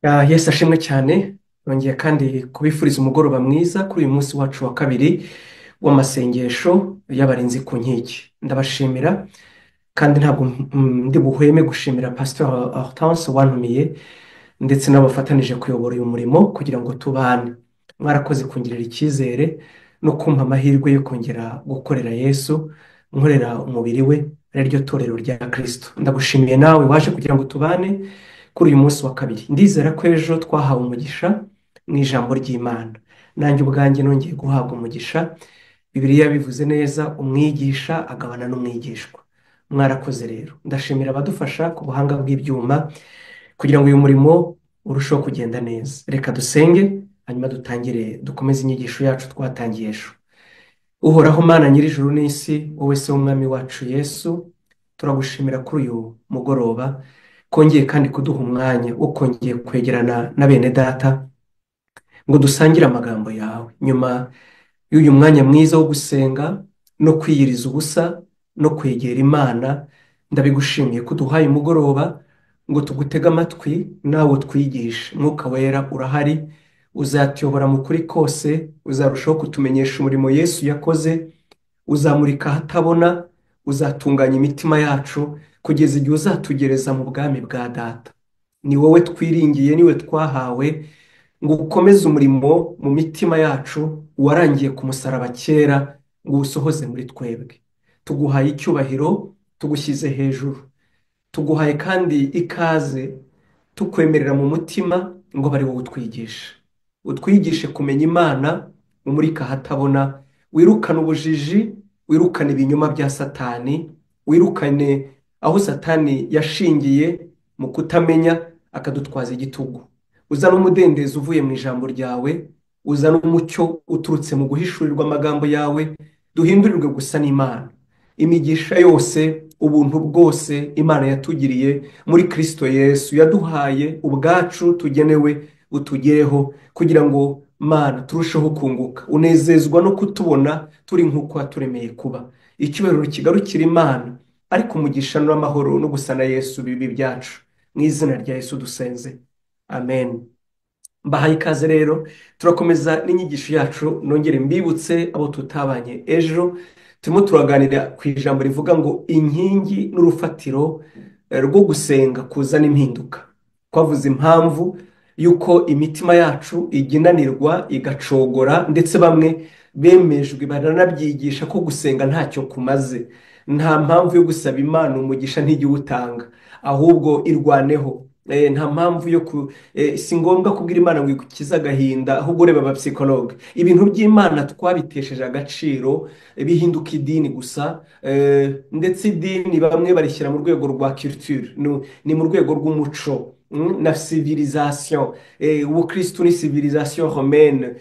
Yesu ashimwe cyane yongeye kandi kubifuriza umugoroba mwiza kuri uyu munsi wacu wa kabiri w'amasengesho y'abarinzi ku nkiki. Ndabashimira kandi ntabwo ndi buhweme gushimira Pastor Hortense wantumiye ndetse n'abafatanije kuyobora uyu murimo kugira ngo tubane. Mwarakoze kungirira icyizere no kumpa amahirwe yo kongera gukorera Yesu, nkorera umubiri we ari ryo torero rya Kristo. Ndagushimiye nawe waje kugira ngo tubane kuri uyu munsi wa kabiri. Ndizera ko ejo twahawe umugisha mu ijambo ry'Imana. Nanjye ubwanjye nongeye guhabwa umugisha. Bibiliya bivuze neza, umwigisha agabana n'umwigishwa. Mwarakoze rero. Ndashimira abadufasha ku buhanga bw'ibyuma kugira ngo uyu murimo urusheho kugenda neza. Reka dusenge hanyuma dutangire dukomeze inyigisho yacu twatangiye ejo. Uhoraho Mana nyir'ijuru n'isi, wowe se w'umwami wacu Yesu, turagushimira kuri uyu mugoroba kongeye kandi kuduha umwanya wo kongeye kwegerana na bene data ngo dusangire amagambo yawe. Nyuma y'uyu mwanya mwiza wo gusenga no kwiyiriza ubusa no kwegera Imana, ndabigushimiye ko duhaye umugoroba ngo tugutege amatwi nawe utwigishe. Mwuka wera urahari, uzatuyobora mu kuri kose, uzarushaho kutumenyesha umurimo Yesu yakoze, uzamurika ahatabona, uzatunganya imitima yacu kugeza igihe uzatugereza mu bwami bwa data. Ni wowe twiringiye, niwe twahawe ngo ukomeze umurimo mu mitima yacu warangiye ku musaraba kera ngo uwusohoze muri twebwe. Tuguhaye icyubahiro, tugushyize hejuru, tuguhaye kandi ikaze, tukwemerera mu mutima ngo bari wowe utwigishe kumenya Imana, umurika ahatabona, wirukane ubujiji, wirukane ibinyoma bya Satani, wirukane aho Satani yashingiye mu kutamenya akadutwaza igitugu. Uzana umudendezo uvuye mu ijambo ryawe, uzana umucyo uturutse mu guhishurirwa amagambo yawe, duhindurirwe gusa n'Imana. Imigisha yose, ubuntu bwose Imana yatugiriye muri Kristo Yesu yaduhaye ubwacu tugenewe utugereho, kugira ngo Mana turusheho kunguka. Unezezwa no kutubona turi nk'uko waturemeye kuba. Icyubahiro kigarukira Imana, ariko umugisha n'amahoro no gusa na Yesu bibi byacu. Mu izina rya Yesu dusenze, amen. Mbahaye ikaze rero, turakomeza n'inyigisho yacu. Nongere mbibutse abo tutabanye ejo, turimo turaganira ku ijambo rivuga ngo inkingi n'urufatiro rwo gusenga kuzana impinduka. Twavuze impamvu yuko imitima yacu iginanirwa igacogora, ndetse bamwe bemejwe baranabyigisha ko gusenga ntacyo kumaze. Nta mpamvu yo gusaba Imana umugisha ntigiwutanga, ahubwo irwaneho. Nta mpamvu yo si ngombwa kubwira Imana ngo igukize agahinda, ahubwo ureba abapsikologe. Ibintu by'Imana twabitesheje agaciro, bihinduka idini gusa, ndetse idini bamwe barishyira mu rwego rwa culture, ni mu rwego rw'umuco na civilisation. Ubukristo ni civilisation romaine,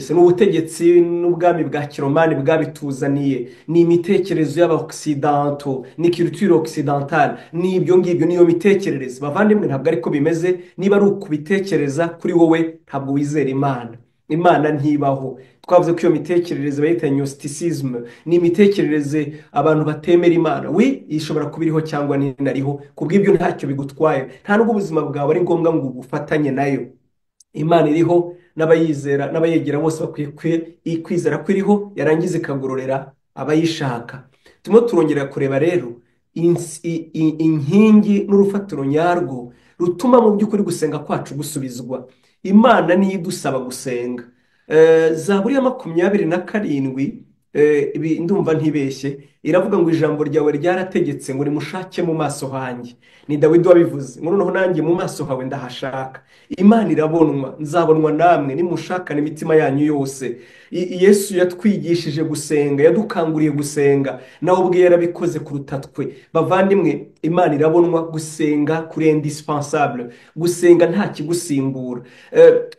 n'ubutegetsi n'ubwami bwa kiromani bwabituzaniye, ni imitekerezo y'abaoccidentaux, ni culture occidentale. Ni ibyo ngibyo, niyo mitekerereze. Bavandimwe, ntabwo ariko bimeze. Niba ari ukubitekereza kuri wowe, ntabwo wizera Imana. Imana ntibaho. Twavuze ko iyo mitekerereze bayita gnosticism, ni imitekerereze abantu batemera Imana. Ishobora kuba iriho cyangwa ntinariho, kubw'ibyo ntacyo bigutwaye. Nta nubwo ubuzima bwawe ari ngombwa ngo ubufatanye nayo. Imana iriho, n'abayizera n'abayegera bose bakwiye kwizera ko iriho, yarangiza ikagororera abayishaka. Turimo turongera kureba rero inkingi n'urufatiro nyarwo rutuma mu by'ukuri gusenga kwacu gusubizwa. Imana niyo idusaba gusenga. Zaburi ya 27, ndumva ntibeshye, iravuga ngo ijambo ryawe ryarategetse ngo nimushake mu maso hanjye. Ni Dawidi wabivuze ngo noneho nanjye mu maso hawe ndahashaka. Imana irabonwa, nzabonwa namwe nimushakana imitima yanyu yose. Yesu yatwigishije gusenga, yadukanguriye gusenga, nawe ubwe yarabikoze kuruta twe. Bavandimwe, Imana irabonwa, gusenga kuri indispensable, gusenga nta kigusimbura.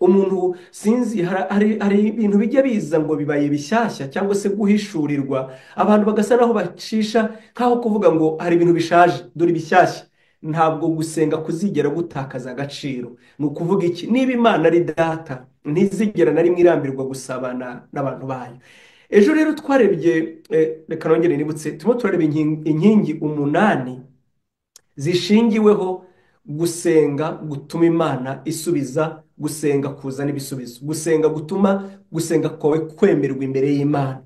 Umuntu sinzi, hari ibintu bijya biza ngo bibaye bishyashya cyangwa se guhishurirwa, abantu bagasa naho bacisha nkaho kuvuga ngo hari ibintu bishaje dore bishyashya. Ntabwo gusenga kuzigera gutakaza agaciro. Ni ukuvuga iki? Niba Imana ari data, ntizigera na rimwe irambirwa gusabana n'abantu bayo. Ejo rero twarebye, reka nongere nibutse, turimo turareba inkingi 8 zishingiweho gusenga gutuma imana isubiza, gusenga kuzana ibisubizo, gusenga gutuma gusenga kwawe kwemerwa imbere y'imana.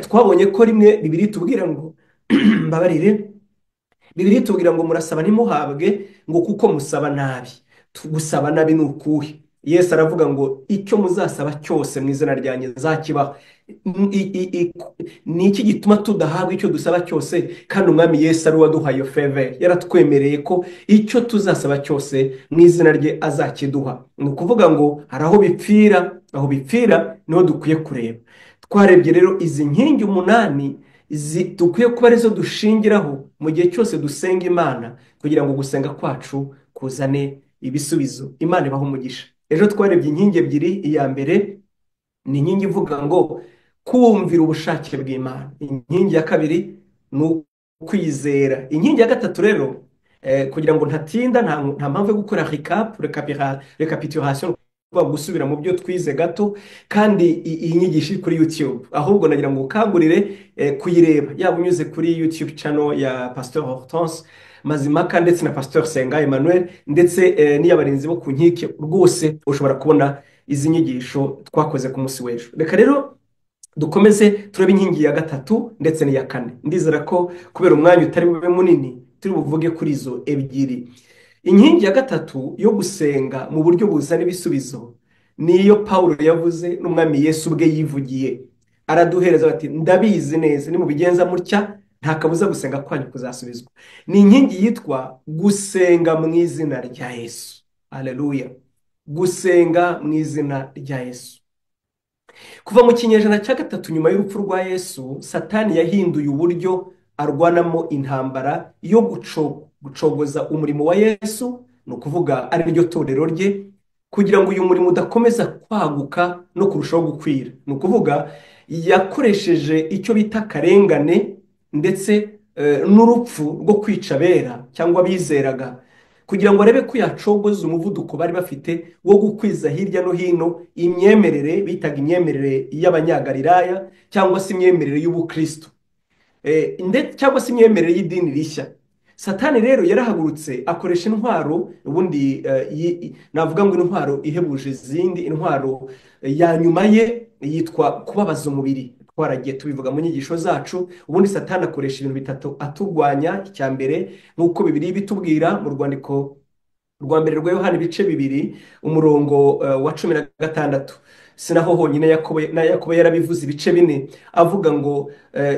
Twabonye ko rimwe bibiri tubwira ngo mbabarire, bibiri tubwira ngo murasaba ntimuhabwe ngo kuko musaba nabi. Gusaba nabi ni ukuhe? Yesu aravuga ngo icyo muzasaba cyose mu izina ryanjye nzakibaha. Ni iki gituma tudahabwa icyo dusaba cyose kandi umwami Yesu ari waduhaye iyo favor? Yaratwemereye ko icyo tuzasaba cyose mu izina rye azakiduha. Ni ukuvuga ngo hari aho bipfira, aho bipfira niho dukwiye kureba. Twarebye rero izi nkingi 8 dukwiye kuba arizo dushingiraho mu gihe cyose dusenga Imana, kugira ngo gusenga kwacu kuzane ibisubizo. Imana ibaha umugisha. Ejo twarebye inkingi 2. Iya mbere ni inkingi ivuga ngo kumvira ubushake bw'Imana. Inkingi ya 2 ni ukwizera. Inkingi ya 3 rero kugira ngo ntatinda, nta mpamvu yo gukora recapitulation, gusubira mu byo twize gato, kandi iyi nyigisho kuri YouTube, ahubwo nagira ngo ukangurire kuyireba, yaba unyuze kuri YouTube channel ya Pasteur Hortense Mazimaka ndetse na Pasteur Senga Emmanuel, ndetse n'iy'abarinzi bo ku nkike. Rwose ushobora kubona izi nyigisho twakoze ku munsi w'ejo. Reka rero dukomeze turebe inkingi ya 3 ndetse n'iya 4. Ndizera ko kubera umwanya utari bube munini turi buvuge kuri izo ebyiri. Inkingi ya 3 yo gusenga mu buryo buzana ibisubizo niyo Paulo yavuze n'umwami Yesu ubwe yivugiye. Araduhereza ati ndabizi neza nimubigenza mutya nta kabuza gusenga kwanyu kuzasubizwa. Ni inkingi yitwa gusenga mu izina rya Yesu. Haleluya. Gusenga mu izina rya Yesu. Kuva mu kinyejana cya 3 nyuma y'urupfu rwa Yesu, Satani yahinduye uburyo arwanamo intambara yo gucogoza umurimo wa Yesu, ni ukuvuga ari ryo torero rye, kugira ngo uyu murimo udakomeza kwaguka no kurushaho gukwira. Ni ukuvuga yakoresheje icyo bita karengane ndetse n'urupfu rwo kwica abera cyangwa abizeraga, kugira ngo arebe ko yacogoza umuvuduko bari bafite wo gukwiza hirya no hino imyemerere bitaga imyemerere y'abanyagalilaya, cyangwa se imyemerere y'ubukristo, cyangwa se imyemerere y'idini rishya. Satani rero yarahagurutse akoresha intwaro, ubundi navuga ngo intwaro ihebuje izindi. Intwaro ya nyuma ye yitwa kubabaza umubiri. Twaragiye tubivuga mu nyigisho zacu. Ubundi Satani akoresha ibintu 3 aturwanya. Icya mbere nk'uko Bibiliya bitubwira mu rwandiko rwa mbere rwa Yohana ibice 2 umurongo wa 16, sinaho honyine Yakobo yarabivuze ibice 4, avuga ngo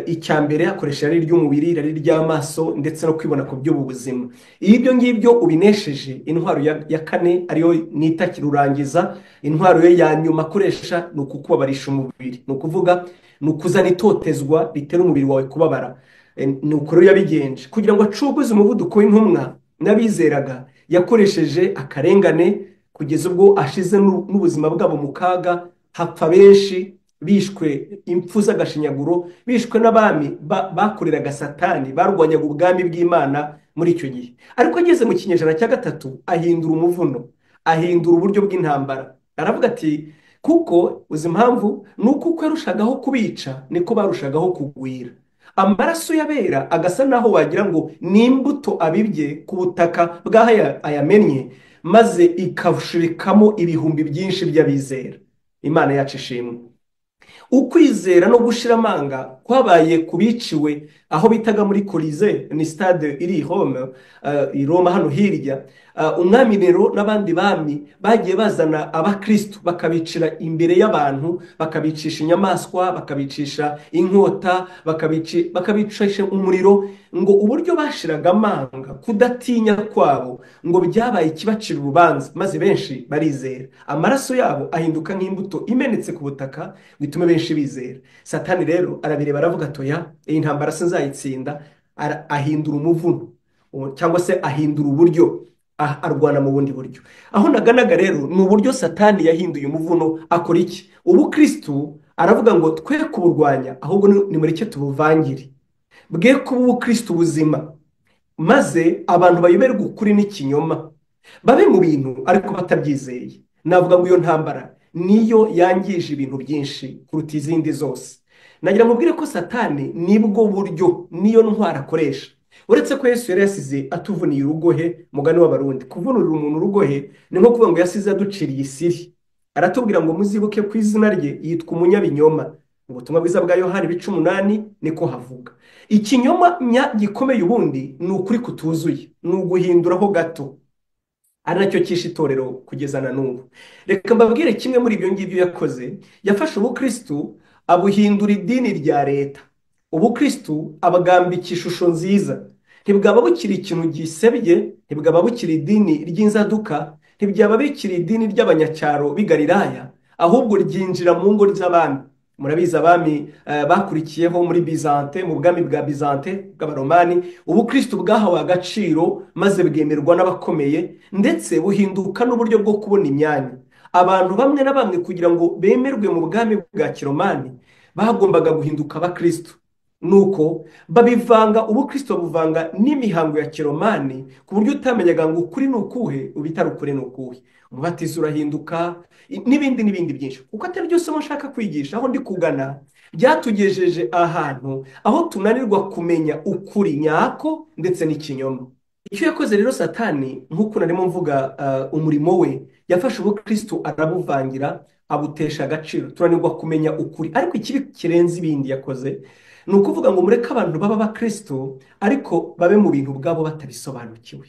icya mbere akoresha irari ry'umubiri, irari ry'amaso ndetse no kwibona ku by'ubuzima. Ibyo ngibyo ubinesheje, intwaro ya 4 ariyo nita kirurangiza, intwaro ye ya nyuma akoresha ni ukukubabarisha umubiri. Ni ukuvuga ni ukuzana itotezwa ritera umubiri wawe kubabara. Ni uko rero yabigenje kugira ngo acuguze umuvuduko w'intumwa n'abizeraga. Yakoresheje akarengane kugeza ubwo ashize n'ubuzima bwabo mu kaga, hapfa benshi, bishwe impfu z'agashinyaguro, bishwe n'abami bakoreraga Satani, barwanyaga ubwami bw'Imana muri icyo gihe. Ariko ageze mu kinyejana cya 3 ahindura umuvuno, ahindura uburyo bw'intambara. Aravuga ati kuko uzi impamvu ni uko yarushagaho kubica niko barushagaho kugwira. Amaraso y'abera agasa naho wagira ngo ni imbuto abibye ku butaka bw'aho ayamennye, maze ikavushirikamo ibihumbi byinshi by'abizera. Imana yacu ishimwe. Ukwizera no gushira amanga kwabaye kubiciwe aho bitaga muri Colisée, ni stade iri i Roma hano hirya. Umwami Nero n'abandi bami bagiye bazana abakristo bakabicira imbere y'abantu, bakabicisha inyamaswa, bakabicisha inkota, bakabicisha umuriro, ngo uburyo bashiraga amanga kudatinya kwabo ngo byabaye kibacira urubanza, maze benshi barizera. Amaraso yabo ahinduka nk'imbuto imenetse ku butaka, bitume benshi bizera. Satani rero arabireba aravuga atoya, iyi ntambara sinzayitsinda. Ahindura umuvuno, cyangwa se ahindura uburyo, arwana mu bundi buryo. Aho naganaga rero ni uburyo Satani yahinduye umuvuno. Akora iki? Ubukristo aravuga ngo twe kuburwanya, ahubwo nimureke tubuvangire, bwe kuba ubukristo buzima, maze abantu bayoberwe ukuri n'ikinyoma, babe mu bintu ariko batabyizeye. Navuga ngo iyo ntambara niyo yangije ibintu byinshi kuruta izindi zose. Nagira mubwire ko Satani nibwo buryo, niyo ntwara akoresha uretse ko Yesu yari yasize atuvuniye urugohe, mugani w'abarundi kuvunurira umuntu urugohe ni nko kuvuga ngo yasize aduciriye isiri. Aratubwira ngo muzibuke ku izina rye yitwa umunyabinyoma. Ubutumwa bwiza bwa Yohani 8 niko havuga. Ikinyoma gikomeye ubundi ni ukuri kutuzuye, ni uguhinduraho gato, ari nacyo cyishe itorero kugeza na n'ubu. Reka mbabwire kimwe muri ibyo ngibyo yakoze. Yafashe ubukristu abuhindura idini rya leta. Ubukristu abagambika ishusho nziza, ntibwaba bukiri ikintu gisebye, ntibwaba bukiri idini ry'inzaduka, ntibyaba bikiri idini ry'abanyacyaro b'i Galilaya, ahubwo ryinjira mu ngo z'abami. Murabizi abami bakurikiyeho muri Bizante, mu bwami bwa Bizante bw'abaromani, ubukristu bwahawe agaciro maze bwemerwa n'abakomeye, ndetse buhinduka n'uburyo bwo kubona imyanya. Abantu bamwe na bamwe kugira ngo bemerwe mu bwami bwa Kiromani bagombaga guhinduka abakristu, nuko babivanga, ubukristo buvanga n'imihango ya Kiromani ku buryo utamenyaga ngo ukuri ni ukuhe, ubitari ukuri ni ukuhe. Umubatizo urahinduka n'ibindi byinshi, kuko atari byose nshaka kwigisha. Aho ndi kugana byatugejeje ahantu aho tunanirwa kumenya ukuri nyako ndetse n'ikinyoma. Icyo yakoze rero Satani, nk'uko narimo mvuga, umurimo we yafashe ubukristo arabuvangira, abutesha agaciro, turanirwa kumenya ukuri. Ariko ikibi kirenze ibindi yakoze ni ukuvuga ngo mureke abantu baba abakristo ariko babe mu bintu bwabo batabisobanukiwe,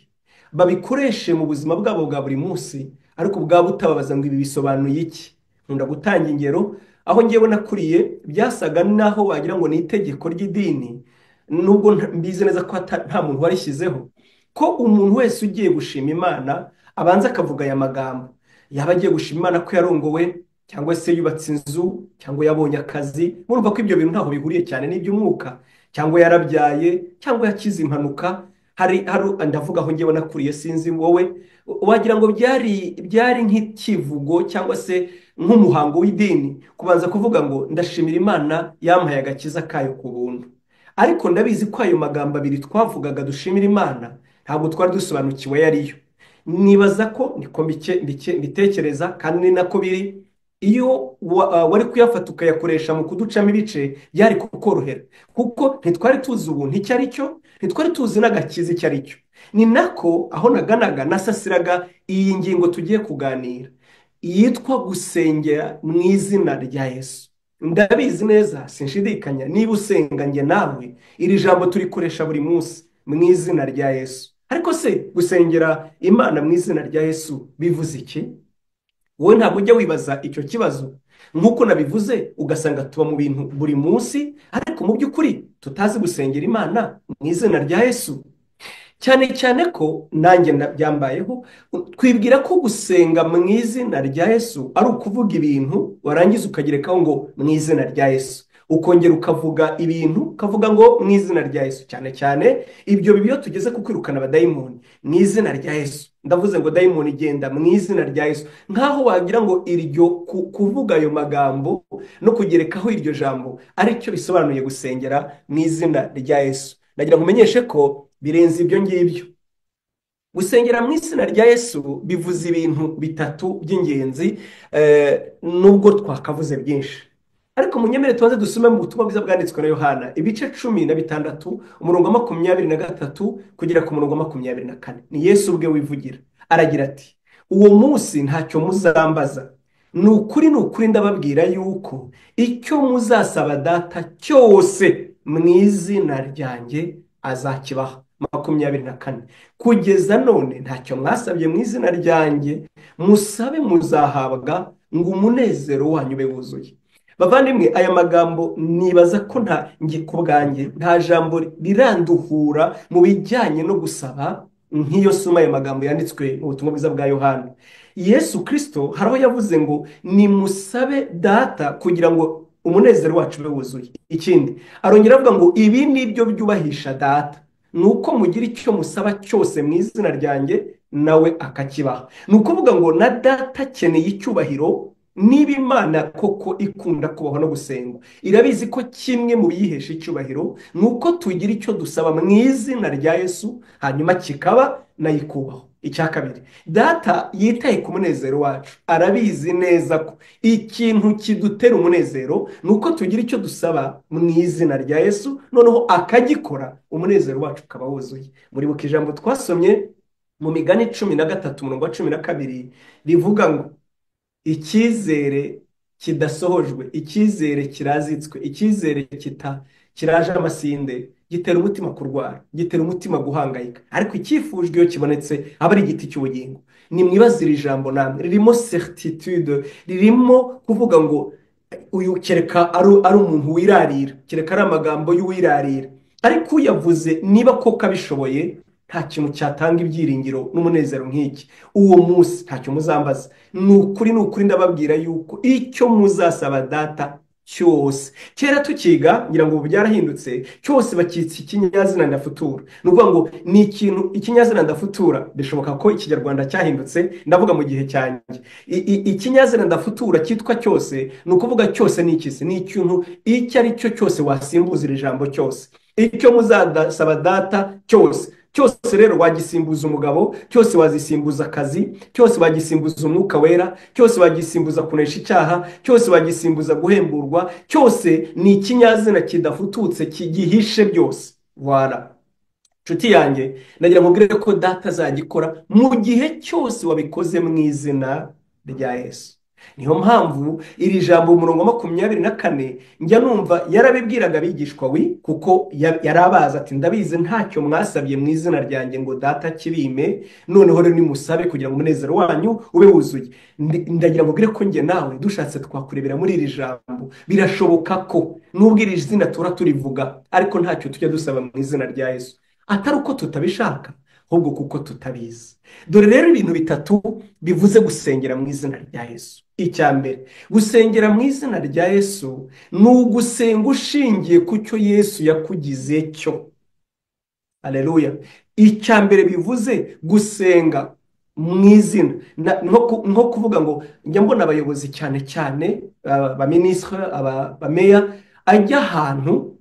babikoreshe mu buzima bwabo bwa buri munsi, ariko ubwabo utababaza ngo ibi bisobanuye iki. Nkunda gutanga ingero aho ngewe nakuriye, byasaga naho wagira ngo ni itegeko ry'idini, nubwo mbizi neza ko nta muntu warishyizeho, ko umuntu wese ugiye gushima Imana abanza akavuga aya magambo. Yaba agiye gushima Imana ko yarongowe, cyangwa se yubatse inzu, cyangwa yabonye akazi. Murumva ko ibyo bintu ntaho bihuriye cyane n'iby'umwuka, cyangwa yarabyaye, cyangwa yakize impanuka. Ndavuga aho ngewe nakuriye, sinzi wowe, wagira ngo byari nk'ikivugo cyangwa se nk'umuhango w'idini kubanza kuvuga ngo ndashimira Imana yampaye agakiza kayo ku buntu. Ariko ndabizi ko ayo magambo abiri twavugaga dushimira Imana ntabwo twari dusobanukiwe yariyo. Nibaza ko niko mbitekereza, kandi ni nako biri. Iyo wari kuyafata ukayakoresha mu kuducamo ibice byari kukorohera, kuko ntitwari tuzi ubuntu icyo ari cyo, ntitwari tuzi n'agakiza icyo ari cyo. Ni nako aho naganaga nasasiraga iyi ngingo tugiye kuganira, yitwa gusengera mu izina rya Yesu. Ndabizi neza, sinshidikanya, niba usenga njye nawe iri jambo turikoresha buri munsi, mu izina rya Yesu. Ariko se gusengera Imana mu izina rya Yesu bivuze iki? Wowe ntabwo ujya wibaza icyo kibazo? Nk'uko nabivuze, ugasanga tuba mu bintu buri munsi, ariko mu by'ukuri tutazi gusengera Imana mu izina rya Yesu. Cyane cyane ko nanjye byambayeho, twibwira ko gusenga mu izina rya Yesu ari ukuvuga ibintu warangiza ukagerekaho ngo mu izina rya Yesu, ukongera ukavuga ibintu ukavuga ngo mu izina rya Yesu. Cyane cyane ibyo bibiyo tugeze ku kwirukana abadayimoni mu izina rya Yesu. Ndavuze ngo dayimoni igenda mu izina rya Yesu, nkaho wagira ngo iryo kuvuga ayo magambo no kugerekaho iryo jambo ari cyo bisobanuye gusengera mu izina rya Yesu. Nagira ngo umenyeshe ko birenze ibyo ngibyo. Gusengera mu izina rya Yesu bivuze ibintu bitatu by'ingenzi, nubwo twakavuze byinshi. Ariko munyemere tubanze dusome mu butumwa bwiza bwanditswe na Yohana ibice 16 umurongo wa 23 kugera ku murongo wa 24. Ni Yesu ubwe wivugira, aragira ati, uwo munsi ntacyo muzambaza, ni ukuri ndababwira yuko icyo muzasaba Data cyose mu izina ryanjye azakibaha. 24. Kugeza none ntacyo mwasabye mu izina ryanjye, musabe muzahabwa, ngo umunezero wanyu ube wuzuye. Bavandimwe, aya magambo nibaza ko ku bwanjye nta jambo riranduhura mu bijyanye no gusaba nk'iyo soma aya magambo yanditswe mu butumwa bwiza bwa Yohana. Yesu Kristo haraho yavuze ngo nimusabe Data kugira ngo umunezero wacu ube wuzuye. Ikindi arongera avuga ngo ibi nibyo byubahisha Data, nuko mugira icyo musaba cyose mu izina ryanjye nawe akakibaha. Ni ukuvuga ngo na Data akeneye icyubahiro. Niba Imana koko ikunda kubaho no gusenga, irabizi ko kimwe mu biyihesha icyubahiro nuko tugira icyo dusaba mu izina rya Yesu, hanyuma kikaba nayo ikubaho. icya kabiri, data yitaye ku munezero wacu, arabizi neza ko ikintu kidutera umunezero ni uko tugira icyo dusaba mu izina rya Yesu, noneho akagikora, umunezero wacu ukaba wuzuye. Muribuka ijambo twasomye mu Migani 13 umurongo wa 12 rivuga ngo icyizere kidasohojwe, icyizere kirazitswe, icyizere kiraje amasinde gitera umutima kurwara, gitera umutima guhangayika, ariko icyifujwe iyo kibonetse aba ari igiti cy'ubugingo. Nimwibaze iri jambo namwe, ririmo certitude, ririmo kuvuga ngo uyu kereka ari umuntu wirarira, kereka ari amagambo y'uwirarira, ariko uyavuze niba koko abishoboye, nta kintu cyatanga ibyiringiro n'umunezero nk'iki. Uwo munsi ntacyo muzambaza, ni ukuri ndababwira yuko icyo muzasaba data cyose, kera tukiga ngira ngo ubu byarahindutse, cyose bakitse ikinyazina ndafutura. Ni ukuvuga ngo ni ikintu, ikinyazina ndafutura bishoboka ko ikinyarwanda cyahindutse, ndavuga mu gihe cyanjye. Ikinyazina ndafutura cyitwa cyose, ni ukuvuga cyose ni ikisi, ni ikintu icyo ari cyo cyose wasimbuza iri jambo cyose. Icyo muzasaba data cyose, cyose rero wagisimbuza umugabo, cyose wazisimbuza akazi, cyose wagisimbuza umwuka wera, cyose wagisimbuza kunesha icyaha, cyose wagisimbuza guhemburwa, cyose ni ikinyazina kidafututse kigihishe byose. Wara nshuti yanjye, nagira ngo mbwire ko data azagikora mu gihe cyose wabikoze mu izina rya Yesu. Niyo mpamvu iri jambo umurongo wa 24 njya numva yarabibwiraga abigishwa kuko yari abazi ati ndabizi ntacyo mwasabye mu izina ryanjye ngo data kibime, noneho rero nimusabe kugira ngo umunezero wanyu ube wuzuye. Ndagira ngo mbwire ko njye nawe dushatse twakurebera muri iri jambo, birashoboka ko nubwo iri zina turivuga, ariko ntacyo tujya dusaba mu izina rya Yesu, atari uko tutabishaka, ahubwo kuko tutabizi. Dore rero ibintu bitatu bivuze gusengera mu izina rya Yesu. Icya mbere, gusengera mu izina rya Yesu ni ugusenga ushingiye ku cyo Yesu yakugize cyo. Haleluya. Icya mbere bivuze gusenga mu izina, nko kuvuga ngo njya mbona abayobozi cyane cyane abaminisitiri, abameya, ajya ahantu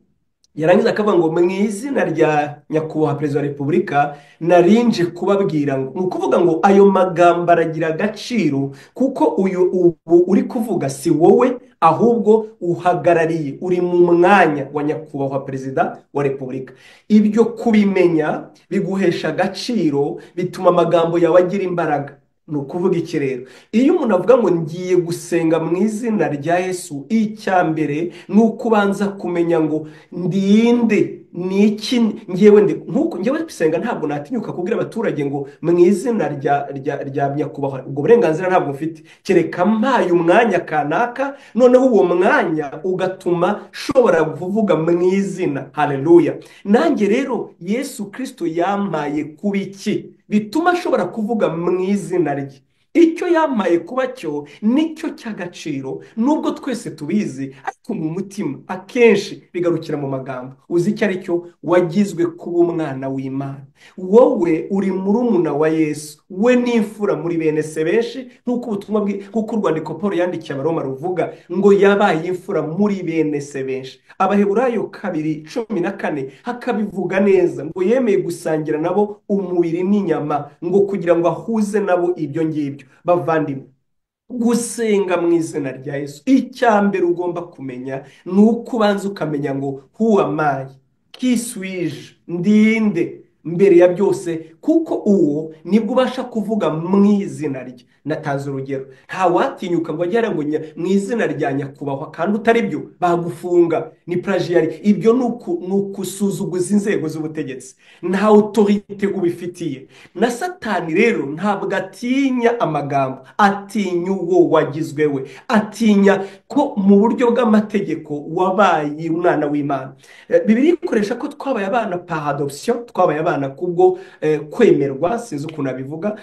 yarangiza akavuga ngo mu izina rya nyakubahwa perezida wa repubulika narinje kubabwira ngo, ni ukuvuga ngo ayo magambo aragira agaciro, kuko ubu uri kuvuga si wowe, ahubwo uhagarariye, uri mu mwanya wa nyakubahwa perezida wa repubulika. Ibyo kubimenya biguhesha agaciro, bituma amagambo yawe agira imbaraga. Ni ukuvuga iki rero? Iyo umuntu avuga ngo ngiye gusenga mu izina rya Yesu, icya mbere ni ukubanza kumenya ngo ndinde, ni iki ngewe nkuko ngewe gusenga, ntabwo natinyuka kubwira abaturage ngo mu izina rya nyakubahwa. Ubwo burenganzira ntabwo mfite, kereka mpaye umwanya kanaka, noneho uwo mwanya ugatuma shobora kuvuga mu izina. Haleluya. Nanjye rero Yesu Kristo yampaye kuba iki bituma ashobora kuvuga mu izina rye. Icyo yampaye kuba cyo nicyo cy'agaciro, nubwo twese tubizi, ariko mu mutima akenshi bigarukira mu magambo. Uzi icyo ari cyo? Wagizwe kuba umwana w'Imana. Wowe uri murumuna wa Yesu, we n'imfura muri bene se benshi, nk'uko urwandiko Paul yandikiye Abaroma ruvuga ngo yabaye imfura muri bene se benshi. Abaheburayo 2:14 hakabivuga neza ngo yemeye gusangira nabo umubiri n'inyama, ngo kugira ngo ahuze nabo ibyo ngibyo. Bavandimwe, gusenga mu izina rya Yesu, icya mbere ugomba kumenya ni uko ubanza ukamenya ngo who am I, qui suis-je, ndinde mbere ya byose, kuko uwo nibwo ubasha kuvuga mu izina rye. Natanze urugero, nta watinyuka ngo agere ngo mu izina rya nyakubahwa kandi utari byo bagufunga, ni plagiari. Ibyo ni ukusuzuguza inzego z'ubutegetsi, nta autorite ubifitiye. Na Satani rero ntabwo atinya amagambo, atinya uwo wagizwe we, atinya ko mu buryo bw'amategeko wabaye umwana w'Imana. Bibiliya ikoresha ko twabaye abana par adoption, twabaye abana kubwo kwemerwa, sinzi ukuntu abivuga.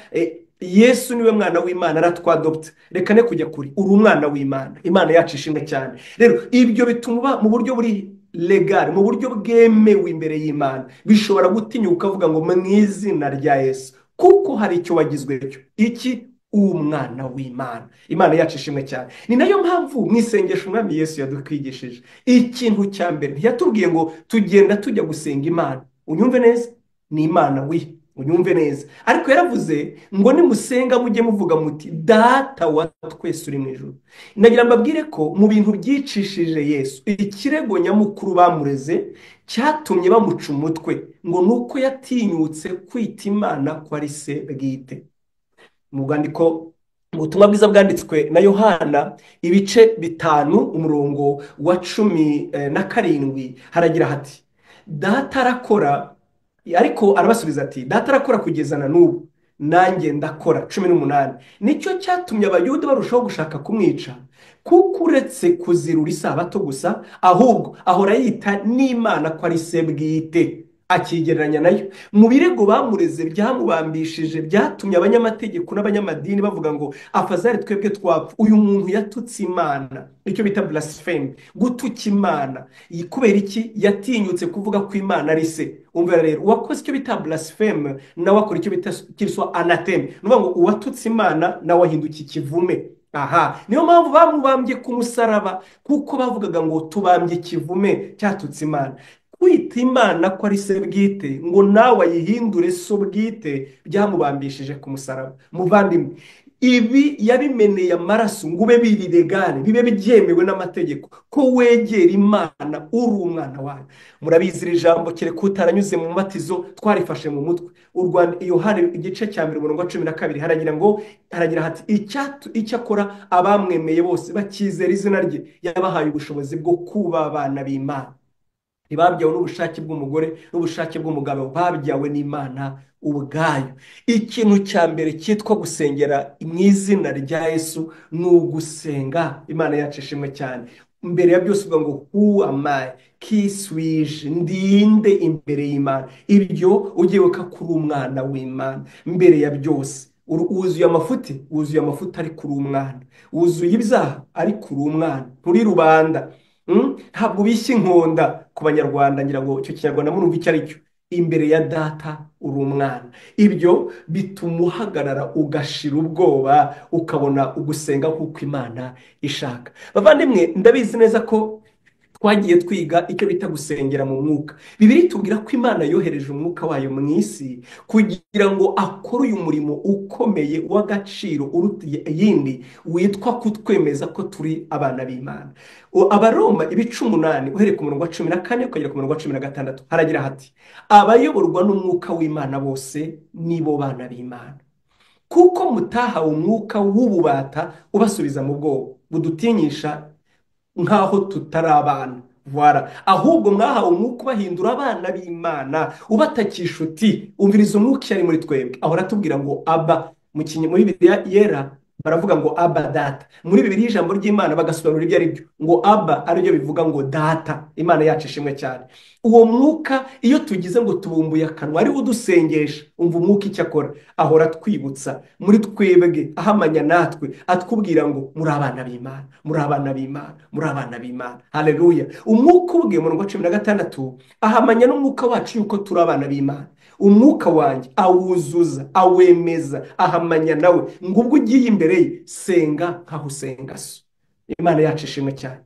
Yesu niwe mwana w'Imana, aratwadopta. Reka ne kujya kuri, uri umwana w'Imana, Imana yacu ishimwe cyane. Rero ibyo bituma mu buryo buri legal, mu buryo bwemewe imbere y'Imana, bishobora gutinyuka ukavuga ngo mu izina rya Yesu, kuko hari icyo wagizwe cyo. Iki? Umwana w'Imana. Imana yacu ishimwe cyane. Ni nayo mpamvu mu isengesho umwami Yesu yadutwigishije ikintu cya mbere, ntiyatubwiye ngo tugenda tujya gusenga Imana. Unyumve neza, ni Imana unyumve neza. Ariko yaravuze ngo nimusenga mujye muvuga muti data wa twese uri mu ijuru. Nagira mbabwire ko mu bintu byicishije Yesu, ikirego nyamukuru bamureze cyatumye bamuca umutwe ngo nuko yatinyutse kwita Imana ko ari se bwite. Mu bwandiko, mu butumwa bwiza bwanditswe na Yohana ibice 5 umurongo wa 17 haragira hati data arakora, ariko arabasubiza ati data arakora kugeza na n'ubu nanjye ndakora. 18 nicyo cyatumye abayuda barushaho gushaka kumwica, kuko uretse kuzirura isabato gusa ahubwo ahora yita n'Imana ko ari se bwite, akigereranya nayo. Mu birego bamureze byamubambishije byatumye abanyamategeko n'abanyamadini bavuga ngo afazari twebwe twapfa, uyu muntu yatutse Imana, icyo bita blasphemy, gutuka Imana. Kubera iki? Yatinyutse kuvuga ko Imana ari se. Umva rero, uwakoze icyo bita blasphemy nawe akora icyo bita kiriswa anateme, nuvuga ngo uwatutse Imana nawe ahinduka ikivume. Aha, niyo mpamvu bamubambye ku musaraba, kuko bavugaga ngo tubambye ikivume cyatutse Imana. Kwita Imana ko ari se bwite ngo nawe ayihindure so bwite byamubambishije ku musaraba. Muvandimwe, ibi yabimeneye amaraso ngo ube biri legale, bibe byemewe n'amategeko ko wegera Imana uri umwana wayo. Murabizi iri jambo kereka utaranyuze mu matizo twarifashe mu mutwe. Yohana igice cya mbere umurongo wa 12 haragira hati icyakora abamwemeye bose bakizera izina rye yabahaye ubushobozi bwo kuba abana b'Imana. Ntibabyawe n'ubushake bw'umugore n'ubushake bw'umugabo, babyawe n'Imana ubwayo. Ikintu cya mbere cyitwa gusengera mu izina rya Yesu ni ugusenga. Imana yacu ishimwe cyane. Mbere ya byose uvuga ngo who am I, kiswije, ndinde imbere y'Imana. Ibyo ugiye weka kuri umwana w'Imana. Mbere ya byose wuzuye amafuti ari kuri umwana, wuzuye ibyaha ari kuri umwana, nturi rubanda. Ntabwo bishye inkonda ku banyarwanda, ngira ngo icyo kinyarwanda murumva icyo ari cyo. Imbere ya data uri umwana. Ibyo bituma uhagarara ugashira ubwoba, ukabona ugusenga kuko Imana ishaka. Bavandimwe, ndabizi neza ko twagiye twiga icyo bita gusengera mu mwuka. Bibiliya itubwira ko Imana yohereje umwuka wayo mu isi kugira ngo akore uyu murimo ukomeye w'agaciro uruta iyindi, witwa kutwemeza ko turi abana b'Imana. Abaroma ibice 8 uhereye ku murongo wa 14 ukagera ku murongo wa 16 haragira hati abayoborwa n'umwuka w'Imana bose nibo bana b'Imana, kuko mutahawe umwuka w'ububata ubasubiza mu bwoba budutinyisha nkaho tutari abana, ahubwo mwahawe umwuka ubahindura abana b'Imana, ubatakisha uti umviriza umwuka yari muri twebwe. Aho ratubwira ngo aba, muri Bibiliya yera baravuga ngo aba data. Muri Bibiliya ijambo ry'Imana bagasobanura ibyo ari byo, ngo aba aribyo bivuga ngo data. Imana yacu ishimwe cyane. Uwo mwuka iyo tugize ngo tubumbuye akanwa ari udusengesha, umva umwuka icyo akora, ahora twibutsa muri twebwe, ahamanya natwe, atwubwira ngo muri abana b'Imana, muri abana b'Imana, muri abana b'Imana. Haleluya. Umwuka ubwe mu murongo wa 16 ahamanya n'umwuka wacu yuko turi abana b'Imana. Umwuka wanjye awuzuza, awemeza, ahamanya nawe ngo ubwo ugiye imbere ye senga nkaho usenga so. Imana yacu ishimwe cyane.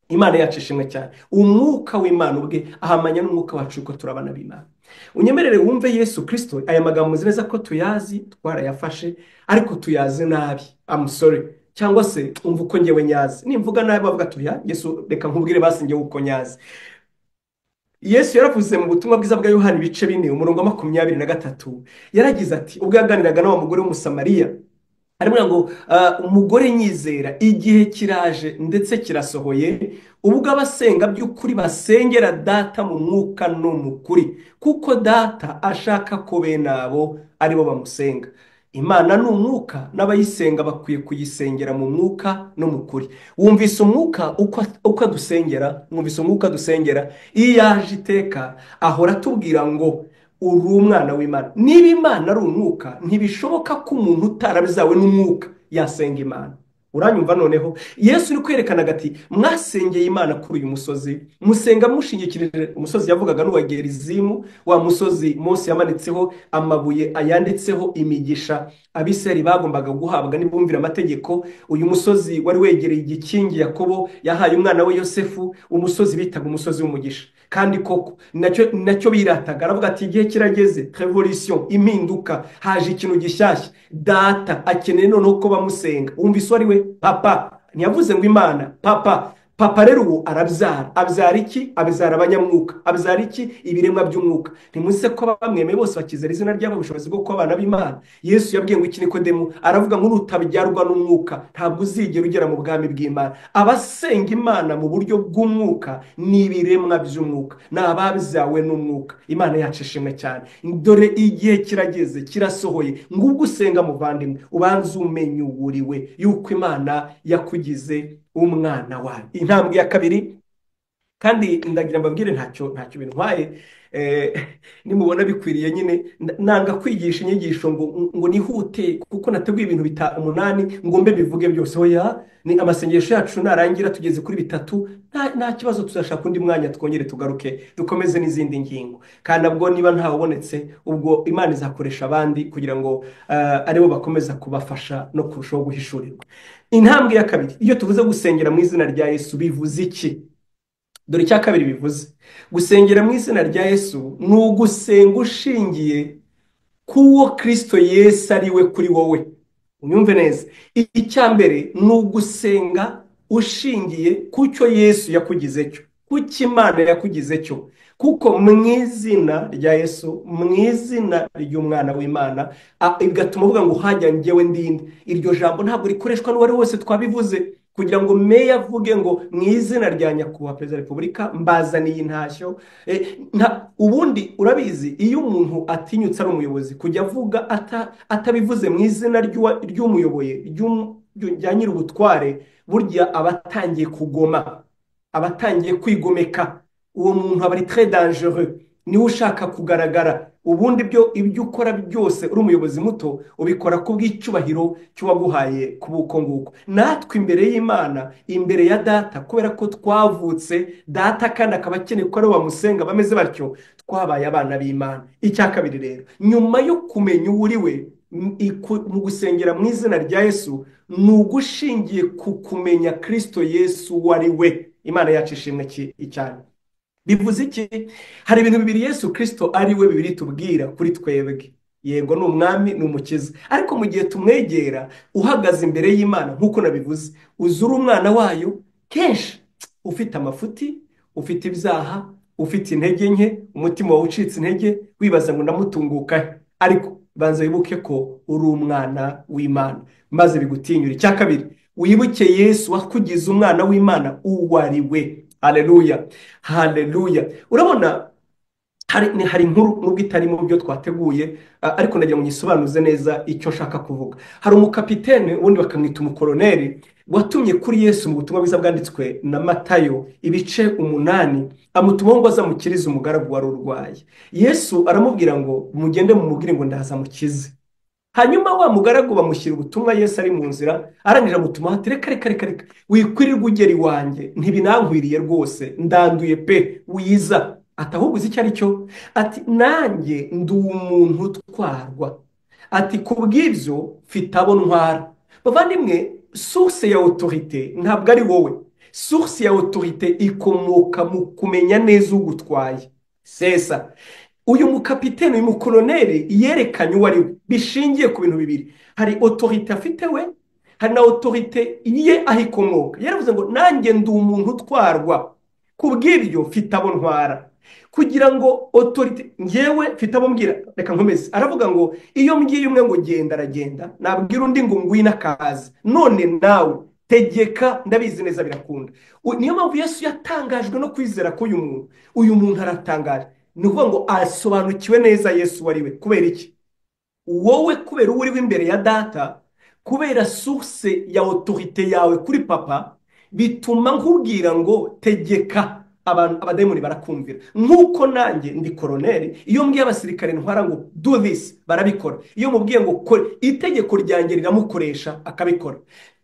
Imana yacu ishimwe cyane. Umwuka w'Imana ubwe ahamanya n'umwuka wacu yuko turi abana b'Imana. Unyemerere wumve Yesu Kristo. Aya magambo muzi neza ko tuyazi, twarayafashe, ariko tuyazi nabi. I'm sorry. Cyangwa se umva uko ngewe nyazi. Nimvuga nabi bavuga tuya Yesu, reka nkubwire basi ngewe uko nyazi. Yesu yaravuze mu butumwa bwiza bwa Yohana ibice 4 umurongo wa 23 yaragize ati ubwo yaganiraga n'uwo mugore w'Umusamariya, arimo ngo umugore nyizera, igihe kiraje ndetse kirasohoye ubwo abasenga by'ukuri basengera data mu mwuka no mu kuri, kuko data ashaka ko bene abo aribo bamusenga. Imana ni umwuka, n'abayisenga bakwiye kuyisengera mu mwuka no mu kuri. Wumvise umwuka uko dusengera, mwumvise umwuka dusengera. Iyo yaje iteka ahora atubwira ngo uri umwana w'Imana. Niba Imana ari umwuka, ntibishoboka ko umuntu utarabizawe n'umwuka yasenga Imana. uranyumva noneho yesu uri kwerekanaga ati mwasengeye imana kuri uyu musozi musenga mushingikirije umusozi yavugaga n'uwa gerizimu wa musozi Mose yamanitseho amabuye ayanditseho imigisha abisirayeli bagombaga guhabwa nibumvira amategeko. Uyu musozi wari wegereye igikingi Yakobo yahaye umwana we Yosefu, umusozi bitaga umusozi w'umugisha. Kandi koko nacyo birataga, aravuga ati igihe kirageze, revolution, impinduka, haje ikintu gishyashya. Data akeneye noneho ko bamusenga. Wumvise ari we papa, ntiyavuze ngo Imana, papa. Papa rero ubu arabyara. Abyara iki? Abyara abanyamwuka. Abyara iki? Ibiremwa by'umwuka. Ntimuze ko bamwemeye bose bakizera izina ryabo ubushobozi bwo kuba abana b'Imana. Yesu yabwiye ngo iki Nikodemu, aravuga ngo nutabyarwa n'umwuka ntabwo uzigera ugera mu bwami bw'Imana. Abasenga Imana mu buryo bw'umwuka ni ibiremwa by'umwuka, ni ababyawe n'umwuka. Imana yacu ishimwe cyane. Dore igihe kirageze, kirasohoye, ngo ubwo usenga muvandimwe ubanze umenye uwuriwe, yuko Imana yakugize umwana wayo. Intambwe ya kabiri, kandi ndagira mbabwire ntacyo bintwaye, nimubona bikwiriye nyine nanga kwigisha inyigisho ngo nihute kuko nateguye ibintu 8 ngo mbe bivuge byose. Oya, ni amasengesho yacu narangira tugeze kuri 3, nta kibazo, tuzashaka undi mwanya twongere tugaruke dukomeze n'izindi ngingo. Kandi abwo niba ntawubonetse, ubwo Imana izakoresha abandi kugira ngo aribo bakomeza kubafasha no kurushaho guhishurirwa. Intambwe ya kabiri, iyo tuvuze gusengera mu izina rya Yesu bivuze iki? Dore icya kabiri bivuze. Gusengera mu izina rya Yesu ni ugusenga ushingiye kuwo Kristo Yesu ari we kuri wowe. Unyumve neza. Icya mbere ni ugusenga ushingiye kucyo Yesu yakugize cyo, kuko Imana yakugize cyo. Kuko mu izina rya Yesu, mu izina ry'umwana w'Imana, bigatuma uvuga ngo hajya njyewe ndinde. Iryo jambo ntabwo rikoreshwa n'uwari wese, twabivuze kugira ngo meya avuge ngo mu izina rya nyakubahwa perezida wa repubulika mbazaniye intashyo. Ubundi urabizi, iyo umuntu atinyutse ari umuyobozi kujya avuga atabivuze mu izina ry'umuyoboye rya nyir'ubutware, burya abatangiye kugoma, abatangiye kwigomeka. Uwo muntu aba ari très dangereux, niwe ushaka kugaragara. Ubundi ibyo ukora byose uri umuyobozi muto ubikora ku bw'icyubahiro cy'uwaguhaye kubuko nguko. Natwe imbere y'Imana, imbere ya Data, kubera ko twavutse Data kandi akaba akeneye ko ari bamusenga bameze batyo, twabaye abana b'Imana. Icya kabiri rero, nyuma yo kumenya uwo uri we mu gusengera mu izina rya Yesu, ni ugushingiye ku kumenya Kristo Yesu uwo ari we. Imana yacu ishimwe cyane. Bivuze iki? Hari ibintu bibiri Yesu Kristo ari we bibiri tubwira kuri twebwe. Yego ni umwami, ni umukiza, ariko mu gihe tumwegera uhagaze imbere y'Imana nk'uko nabivuze, uzura umwana wayo kenshi ufite amafuti, ufite ibyaha, ufite intege nke, umutima wawe ucitse intege, wibaza ngo ndamutunguka. Ariko banza wibuke ko uri umwana w'Imana maze bigutinyura. Icya kabiri, wibuke Yesu wakugize umwana w'Imana uwo ari we. Haleluya, haleluya. Urabona, hari inkuru nubwo itari mu byo twateguye, ariko ndagira ngo nyisobanuze neza icyo nshaka kuvuga. Hari umukapitene ubundi bakamwita umukoloneli watumye kuri Yesu mu butumwa bwiza bwanditswe na Matayo ibice 8, amutuma ngo azamukirize umugaragu wari urwaye. Yesu aramubwira ngo mugende mumubwire ngo ndaza mukize. Hanyuma wa mugaragu bamushyira ubutumwa, Yesu ari mu nzira, arangije amutuma ati reka wikwirirwa ugera iwanjye, ntibinankwiriye rwose, ndanduye pe, wiza. Ahubwo uzi icyo ari cyo? Ati nanjye ndi umuntu utwarwa, ati kubw'ibyo mfite abo ntwara. Bavandimwe, source ya autorité ntabwo ari wowe. Source ya autorité ikomoka mu kumenya neza ugutwaye. Sesa uyu mukapitene, uyu mukoloneli yerekanye uwo ari we bishingiye ku bintu bibiri. Hari autorité afite we, hari na autorité ye aho ikomoka. Yaravuze ngo nanjye ndi umuntu utwarwa, kubw'ibyo mfite abo ntwara. Kugira ngo autorité ngewe mfite abo mbwira, reka nkomeze. Aravuga ngo iyo mbwiye umwe ngo genda aragenda, nabwira undi ngo ngwino akaza, none nawe tegeka, ndabizi neza birakunda. Niyo mpamvu Yesu yatangajwe no kwizera ko uyu muntu aratangaje. Ni ukuvuga ngo asobanukiwe neza Yesu wari we. Kubera iki? Wowe kubera uri imbere ya Data, kubera source ya autorité yawe kuri papa, bituma nkubwira ngo tegeka, abadayimoni barakumvira. Nk'uko nanjye ndi koloneli, iyo mbwiye abasirikare ntwara ngo do this, barabikora. Iyo mubwiye ngo itegeko ryanjye riramukoresha akabikora.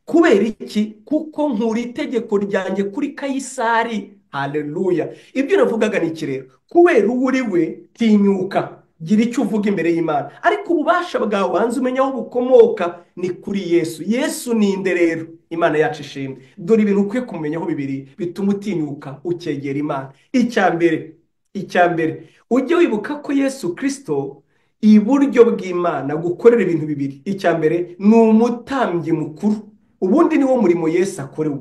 kubera iki? kuko nkura itegeko ryanjye kuri Kayisari. Haleluya! ibyo navugaga ni iki rero? kubera uwo uri we, tinyuka, gira icyo uvuga imbere y'Imana, ariko ububasha bwawe banza umenya aho bukomoka, ni kuri Yesu. Yesu ni inde rero? Imana yacu ishimwe. Dore ibintu ukwiye kumenyaho bibiri bituma utinyuka ukegera Imana. icya mbere ujye wibuka ko Yesu Kristo iburyo bw'Imana gukorera ibintu bibiri. icya mbere ni umutambyi mukuru, ubundi niwo murimo Yesu akorewe.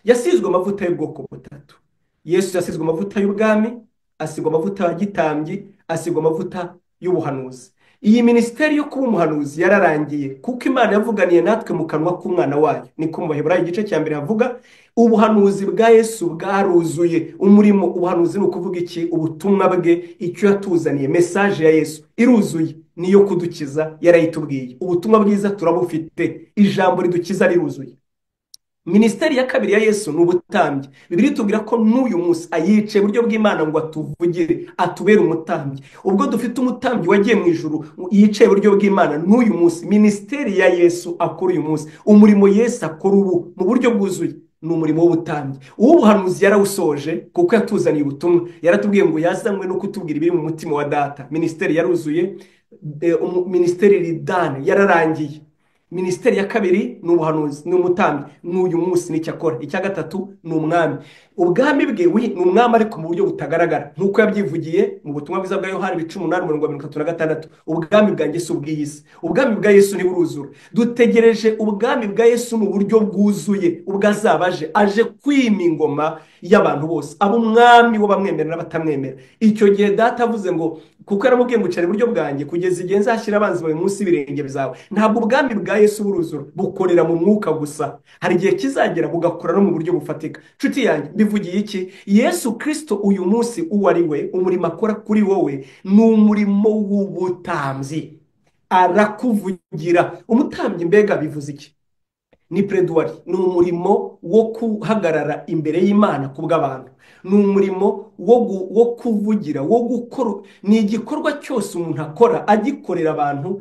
yasizwe amavuta y'ubwoko butatu. Yesu yasizwe amavuta y'ubwami, asigwa amavuta ya gitambyi, asigwa amavuta y'ubuhanuzi. Iyi minisiteri yo kuba umuhanuzi yararangiye kuko Imana yavuganiye natwe mu kanwa k'umwana wayo. Niko mu Baheburayo igice cya mbere havuga, ubuhanuzi bwa Yesu bwaruzuye. umurimo ubuhanuzi ni ukuvuga iki? ubutumwa bwe, icyo yatuzaniye, mesaje ya Yesu iruzuye, niyo kudukiza yarayitubwiye. ubutumwa bwiza turabufite, ijambo ridukiza riruzuye. Minisiteri ya kabiri ya Yesu ni ubutambyi. Bibiliya itubwira ko n'uyu munsi ayicaye iburyo bw'Imana ngo atuvugire, atubere umutambyi. Ubwo dufite umutambyi wagiye mu ijuru yicaye iburyo bw'Imana, n'uyu munsi minisiteri ya Yesu akora uyu munsi, umurimo Yesu akora ubu mu buryo bwuzuye, ni umurimo w'ubutambyi. uw'ubuhanuzi yarawusoje kuko yatuzaniye ubutumwa. Yaratubwiye ngo yazanywe no kutubwira ibiri mu mutima wa Data. Minisiteri yaruzuye, minisiteri ridane yararangiye. Minisiteri ya kabiri ni ubuhanuzi, ni umutambyi, n'uyu munsi nicyo akora. icya gatatu ni umwami. ubwami bwe ni umwami ariko mu buryo butagaragara, nk'uko yabyivugiye mu butumwa bwiza bwa Yohana 8:36. ubwami bwanjye si ubw'iyi si. ubwami bwa Yesu ntiburuzura. dutegereje ubwami bwa Yesu mu buryo bwuzuye, ubwo azaba aje kwima ingoma y'abantu bose, aba umwami w'abamwemera n'abatamwemera. icyo gihe Data avuze ngo, kuko yaramubwiye ngo ucara iburyo bwanjye kugeza igihe nzashyira abanzi bawe munsi y'ibirenge byawe. Ntabwo ubwami bwa Yesu buruzura, bukorera mu mwuka gusa. hari igihe kizagera bugakora no mu buryo bufatika. Nshuti yanjye, bivugiye iki? Yesu Kristo uyu munsi uwo ari we, umurimo akora kuri wowe ni umurimo w'ubutambyi. arakuvugira. umutambyi mbega bivuze iki? ni preduwari, ni umurimo wo guhagarara imbere y'Imana ku bw'abantu, ni umurimo wo kuvugira, wo gukora. ni igikorwa cyose umuntu akora agikorera abantu,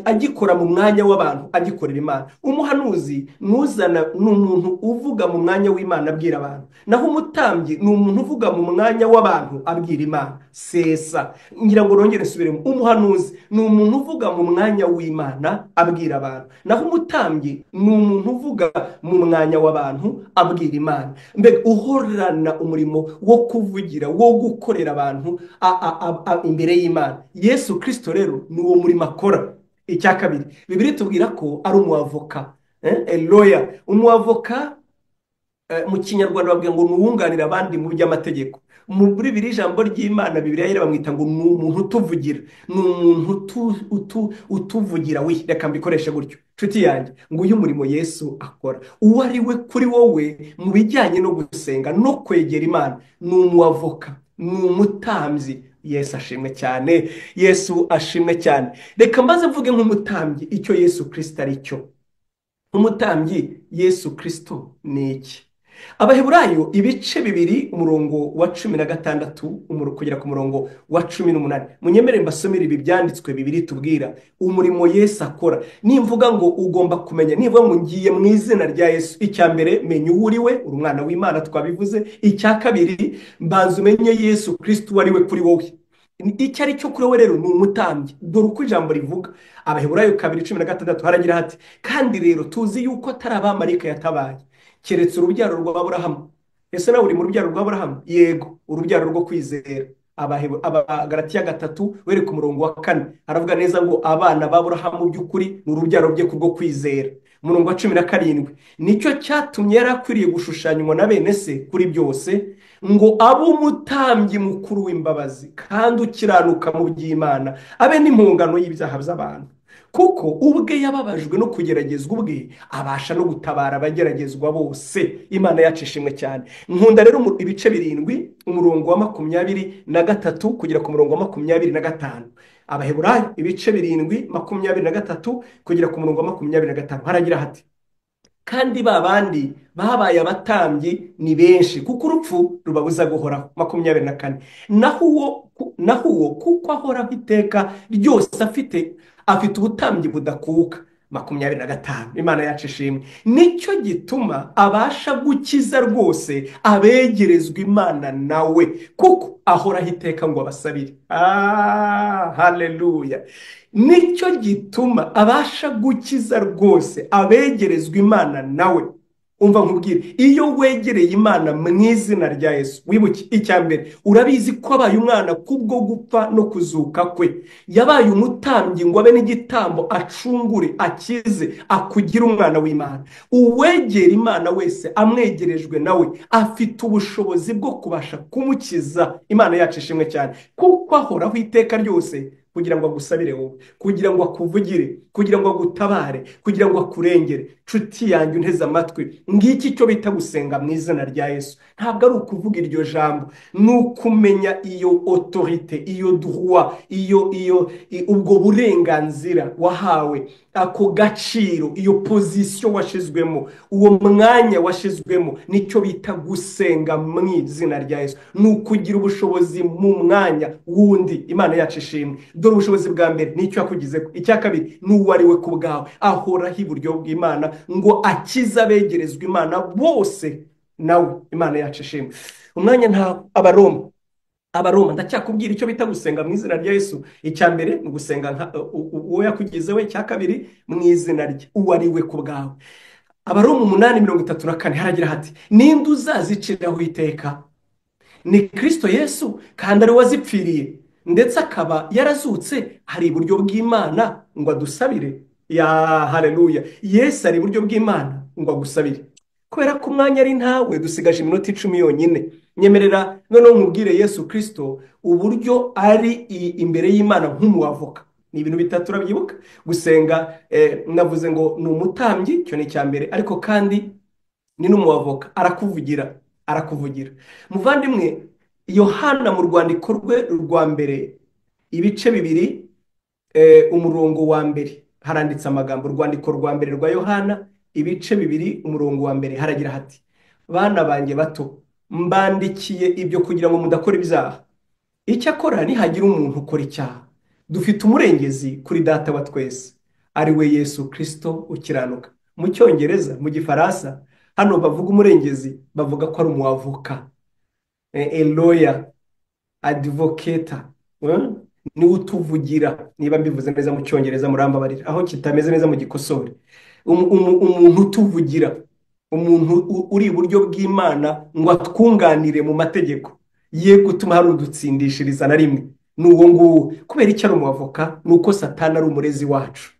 agikora mu mwanya w'abantu, agikorera Imana. umuhanuzi ni umuntu uvuga mu mwanya w'Imana abwira abantu, naho umutambyi ni umuntu uvuga mu mwanya w'abantu abwira Imana. sesa ngira ngo nongere nsubiremo, umuhanuzi ni umuntu uvuga mu mwanya w'Imana abwira abantu, naho umutambyi ni umuntu uvuga mu mwanya w'abantu abwira Imana. mbega uhorana umurimo wo kuvugira, wo gukorera abantu imbere y'Imana. Yesu Kristo rero ni uwo murimo akora. icya kabiri, Bibiliya itubwira ko ari umuavoka, eloya. umuavoka mu kinyarwanda bavuga ngo ni uwunganira abandi mu by'amategeko. muri biri ijambo ry'Imana Bibiliya yera bamwita ngo ni umuntu utuvugira, ni umuntu utuvugira. reka mbikoreshe gutyo. nshuti yanjye, ngo uyu murimo Yesu akora, uwo ari we kuri wowe mu bijyanye no gusenga no kwegera Imana, ni umuavoka, ni umutambyi. Yesu ashimwe cyane, Yesu ashimwe cyane. reka mbaze mvuge nk'umutambyi icyo Yesu Kristo ari cyo. umutambyi Yesu Kristo ni iki? Abaheburayo ibice 2 umurongo wa 16 kugera ku murongo wa 18. munyemere mbasomere ibi byanditswe bibiri tubwira umurimo Yesu akora. nimvuga ngo ugomba kumenya, nivuga ngo ngiye mu izina rya Yesu, icya mbere menya uwo uri we, uri umwana w'Imana twabivuze. icya kabiri, mbanza umenye Yesu Kristo wari we kuri wowe. icyo ari cyo kuri wowe rero ni umutambyi. dore uko ijambo rivuga. Abaheburayo 2:16 haragira hati, kandi rero tuzi yuko atari abamarayika yatabaye, keretse urubyaro rwa Aburahamu. ese nawe uri mu rubyaro rwa Aburahamu? Yego, urubyaro rwo kwizera. Abagalatiya 3 wereka umurongo wa 4 haravuga neza ngo abana ba Aburahamu by'ukuri ni urubyaro bye kubwo kwizera. umurongo wa 17, nicyo cyatumye yarakwiriye gushushanywa na bene se kuri byose, ngo abe umutambyi mukuru w'imbabazi kandi ukiranuka mu by'Imana, abe n'impongano y'ibyaha by'abantu. kuko ubwe yababajwe no kugeragezwa ubwe, abasha no gutabara abageragezwa bose. Imana yacu ishimwe cyane. nkunda rero ibice 7 umurongo wa 23 kugera ku murongo wa 25. Abaheburayo ibice 7 23 kugera ku murongo wa 25 haragira hati, kandi babandi babaye abatambyi ni benshi kuko urupfu rubabuza guhoraho. 24. naho uwo kuko ahoraho iteka ryose afite ubutambyi budakuka. 25. Imana yacu ishimwe. Nicyo gituma abasha gukiza rwose abegerezwa Imana nawe, kuko ahoraho iteka ngo abasabire. Haleluya. Nicyo gituma abasha gukiza rwose abegerezwa Imana nawe. Umva nkubwire, iyo wegereye Imana mu izina rya Yesu, wibuke icya mbere, urabizi ko abaye umwana kubwo gupfa no kuzuka kwe, yabaye umutambyi ngo abe n'igitambo acungure, akize, akugire umwana w'Imana. Uwegera Imana wese amwegerejwe nawe afite ubushobozi bwo kubasha kumukiza. Imana yacu ishimwe cyane, kuko ahoraho iteka ryose kugira ngo agusabire wowe, kugira ngo akuvugire, kugira ngo agutabare, kugira ngo akurengere. Nshuti yanjye unteze amatwi, ngiki cyo bita gusenga mu izina rya Yesu. Ntabwo ari ukuvuga iryo jambo, ni ukumenya iyo autorite, iyo droit, ubwo burenganzira wahawe, ako gaciro, iyo position washizwemo, uwo mwanya washizwemo. Nicyo bita gusenga mu izina rya Yesu, ni ukugira ubushobozi mu mwanya wundi. Imana yacu ishimwe. Dore ubushobozi bwa mbere nicyo yakugize. Icya kabiri ni uwo ari we ku bwawe, ahoraho iburyo bw'Imana ngo akize abegerezwa Imana bose nawe. Imana yacu ishimwe. Umwanya nta Abaroma ndacyakubwira icyo bita gusenga mu izina rya Yesu. Icya mbere ni ugusenga uwo yakugize we. Icya kabiri mu izina rye, uwo ari we ku bwawe. Abaroma 8:34 haragira hati, ninde uzaziciraho iteka? Ni Kristo Yesu, kandi ari we wazipfiriye, ndetse akaba yarazutse, hari iburyo bw'Imana ngo adusabire. Haleluya. Yesu ari iburyo bw'Imana ngo agusabire. Kubera ko umwanya ari ntawe, dusigaje iminota 10 yonyine. Nyemerera noneho nkubwire Yesu Kristo uburyo ari imbere y'Imana nk'umuavoka. Ni ibintu bitatu urabyibuka. Gusenga, navuze ngo ni umutambyi, cyo ni cya mbere, ariko kandi ni n'umuavoka. Arakuvugira. Muvandimwe, Yohana mu rwandiko rwe rwa mbere, ibice 2, umurongo wa mbere, haranditse amagambo. Urwandiko rwa mbere rwa Yohana, ibice 2, umurongo wa mbere, haragira hati, bana banjye bato, mbandikiye ibyo kugira ngo mudakora ibyaha. Icyakora nihagira umuntu ukora icyaha, dufite umurengezi kuri Data wa twese, ari we Yesu Kristo ukiranuka. Mu Cyongereza, mu Gifaransa, hano bavuga umurengezi bavuga ko ari umuavoka, a lawyer, advocate, ni utuvugira. Niba mbivuze neza mu Cyongereza murambabarira, aho kitameze neza mu gikosore. Umuntu utuvugira, umuntu uri iburyo bw'Imana ngo atwunganire mu mategeko, ye gutuma hari udutsindishiriza na rimwe. Ni uwo nguwo. Kubera icyo ari umuavoka? Ni uko Satani ari umurezi wacu,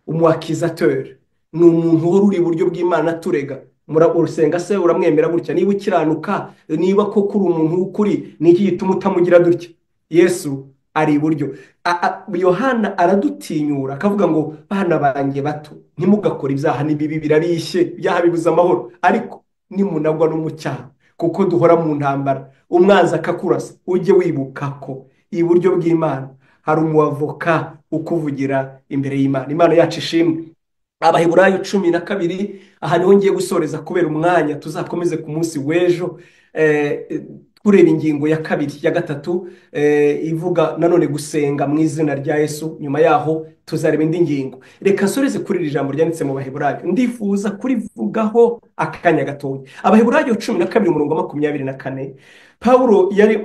umuakizateur. Ni umuntu uri iburyo bw'Imana turega. Urusenga se uramwemera gutya? Niba ukiranuka, niba koko uri umuntu w'ukuri, ni iki gituma utamugira dutya? Yesu ari iburyo. Yohana aradutinyura akavuga ngo, bana banjye bato, ntimugakore ibyaha, ni bibi, birabishye, ibyaha bibuza amahoro, ariko nimunagwa no mu cyaha, kuko duhora mu ntambara, umwanzi akakurasa, ujye wibuka ko iburyo bw'Imana hari umuavoka ukuvugira imbere y'Imana. Imana yacu ishimwe. Abaheburayo 12, aha niho ngiye gusoreza kubera umwanya, tuzakomeze ku munsi w'ejo kureba ingingo ya gatatu, ivuga nanone gusenga mu izina rya Yesu. Nyuma yaho tuzareba indi ngingo. Reka soreze kuri iri jambo ryanditse mu Baheburayo, ndifuza kurivugaho akanya gatoya. Abaheburayo 12, umurongo wa 24, Pawulo yari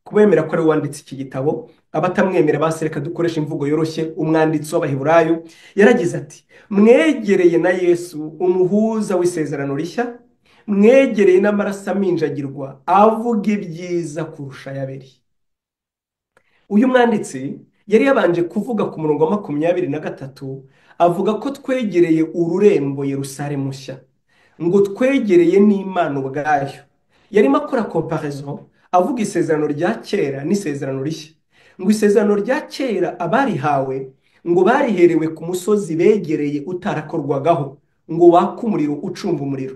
kubemera ko ari wanditse iki gitabo. Abatamwemera basereka dukoresha imvugo yoroshye. Umwanditsi w'Abaheburayo yaragize ati, mwegereye na Yesu umuhuza w'isezerano rishya, mwegereye n'amaraso aminjagirwa avuga ibyiza kurusha ay'abeli. Uyu mwanditsi yari yabanje kuvuga ku murongo wa 23, avuga ko twegereye ururembo Yerusalemu nshya, ngo twegereye n'Imana ubwayo. Yarimo akora comparaison, avuga isezerano rya kera n'isezerano rishya. Ngo isezerano rya kera abarihawe ngo bariherewe ku musozi begereye utarakorwagaho, ngo waka umuriro ucumba umuriro,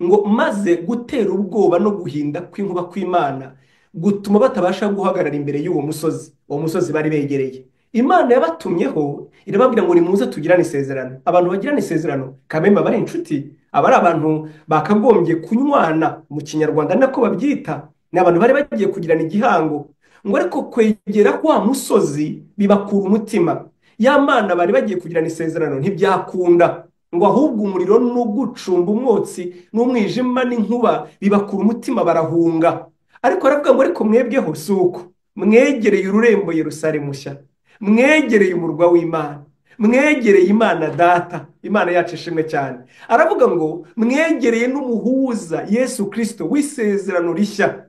ngo maze gutera ubwoba no guhinda kw'inkuba kw'Imana gutuma batabasha guhagarara imbere y'uwo musozi. Uwo musozi bari begereye, Imana yabatumyeho irababwira ngo nimuze tugirane isezerano. Abantu bagirana isezerano kamemba bari inshuti, abari abantu bakagombye kunywana, mu Kinyarwanda nako babyita. Ni abantu bari bagiye kugirana igihango. Ngo ariko kwegera kwa musozi bibakura umutima, ya mana bari bagiye kugirana isezerano ntibyakunda, ngo ahubwo umuriro n'ugucumba umwotsi n'umwijima n'inkuba bibakura umutima barahunga. Ariko aravuga ngo ariko mwebweho si uko, mwegereye ururembo Yerusalemu nshya, mwegereye umurwa w'Imana, mwegereye Imana Data, Imana yacu ishimwe cyane. Aravuga ngo mwegereye n'umuhuza Yesu Kristo w'isezerano rishya.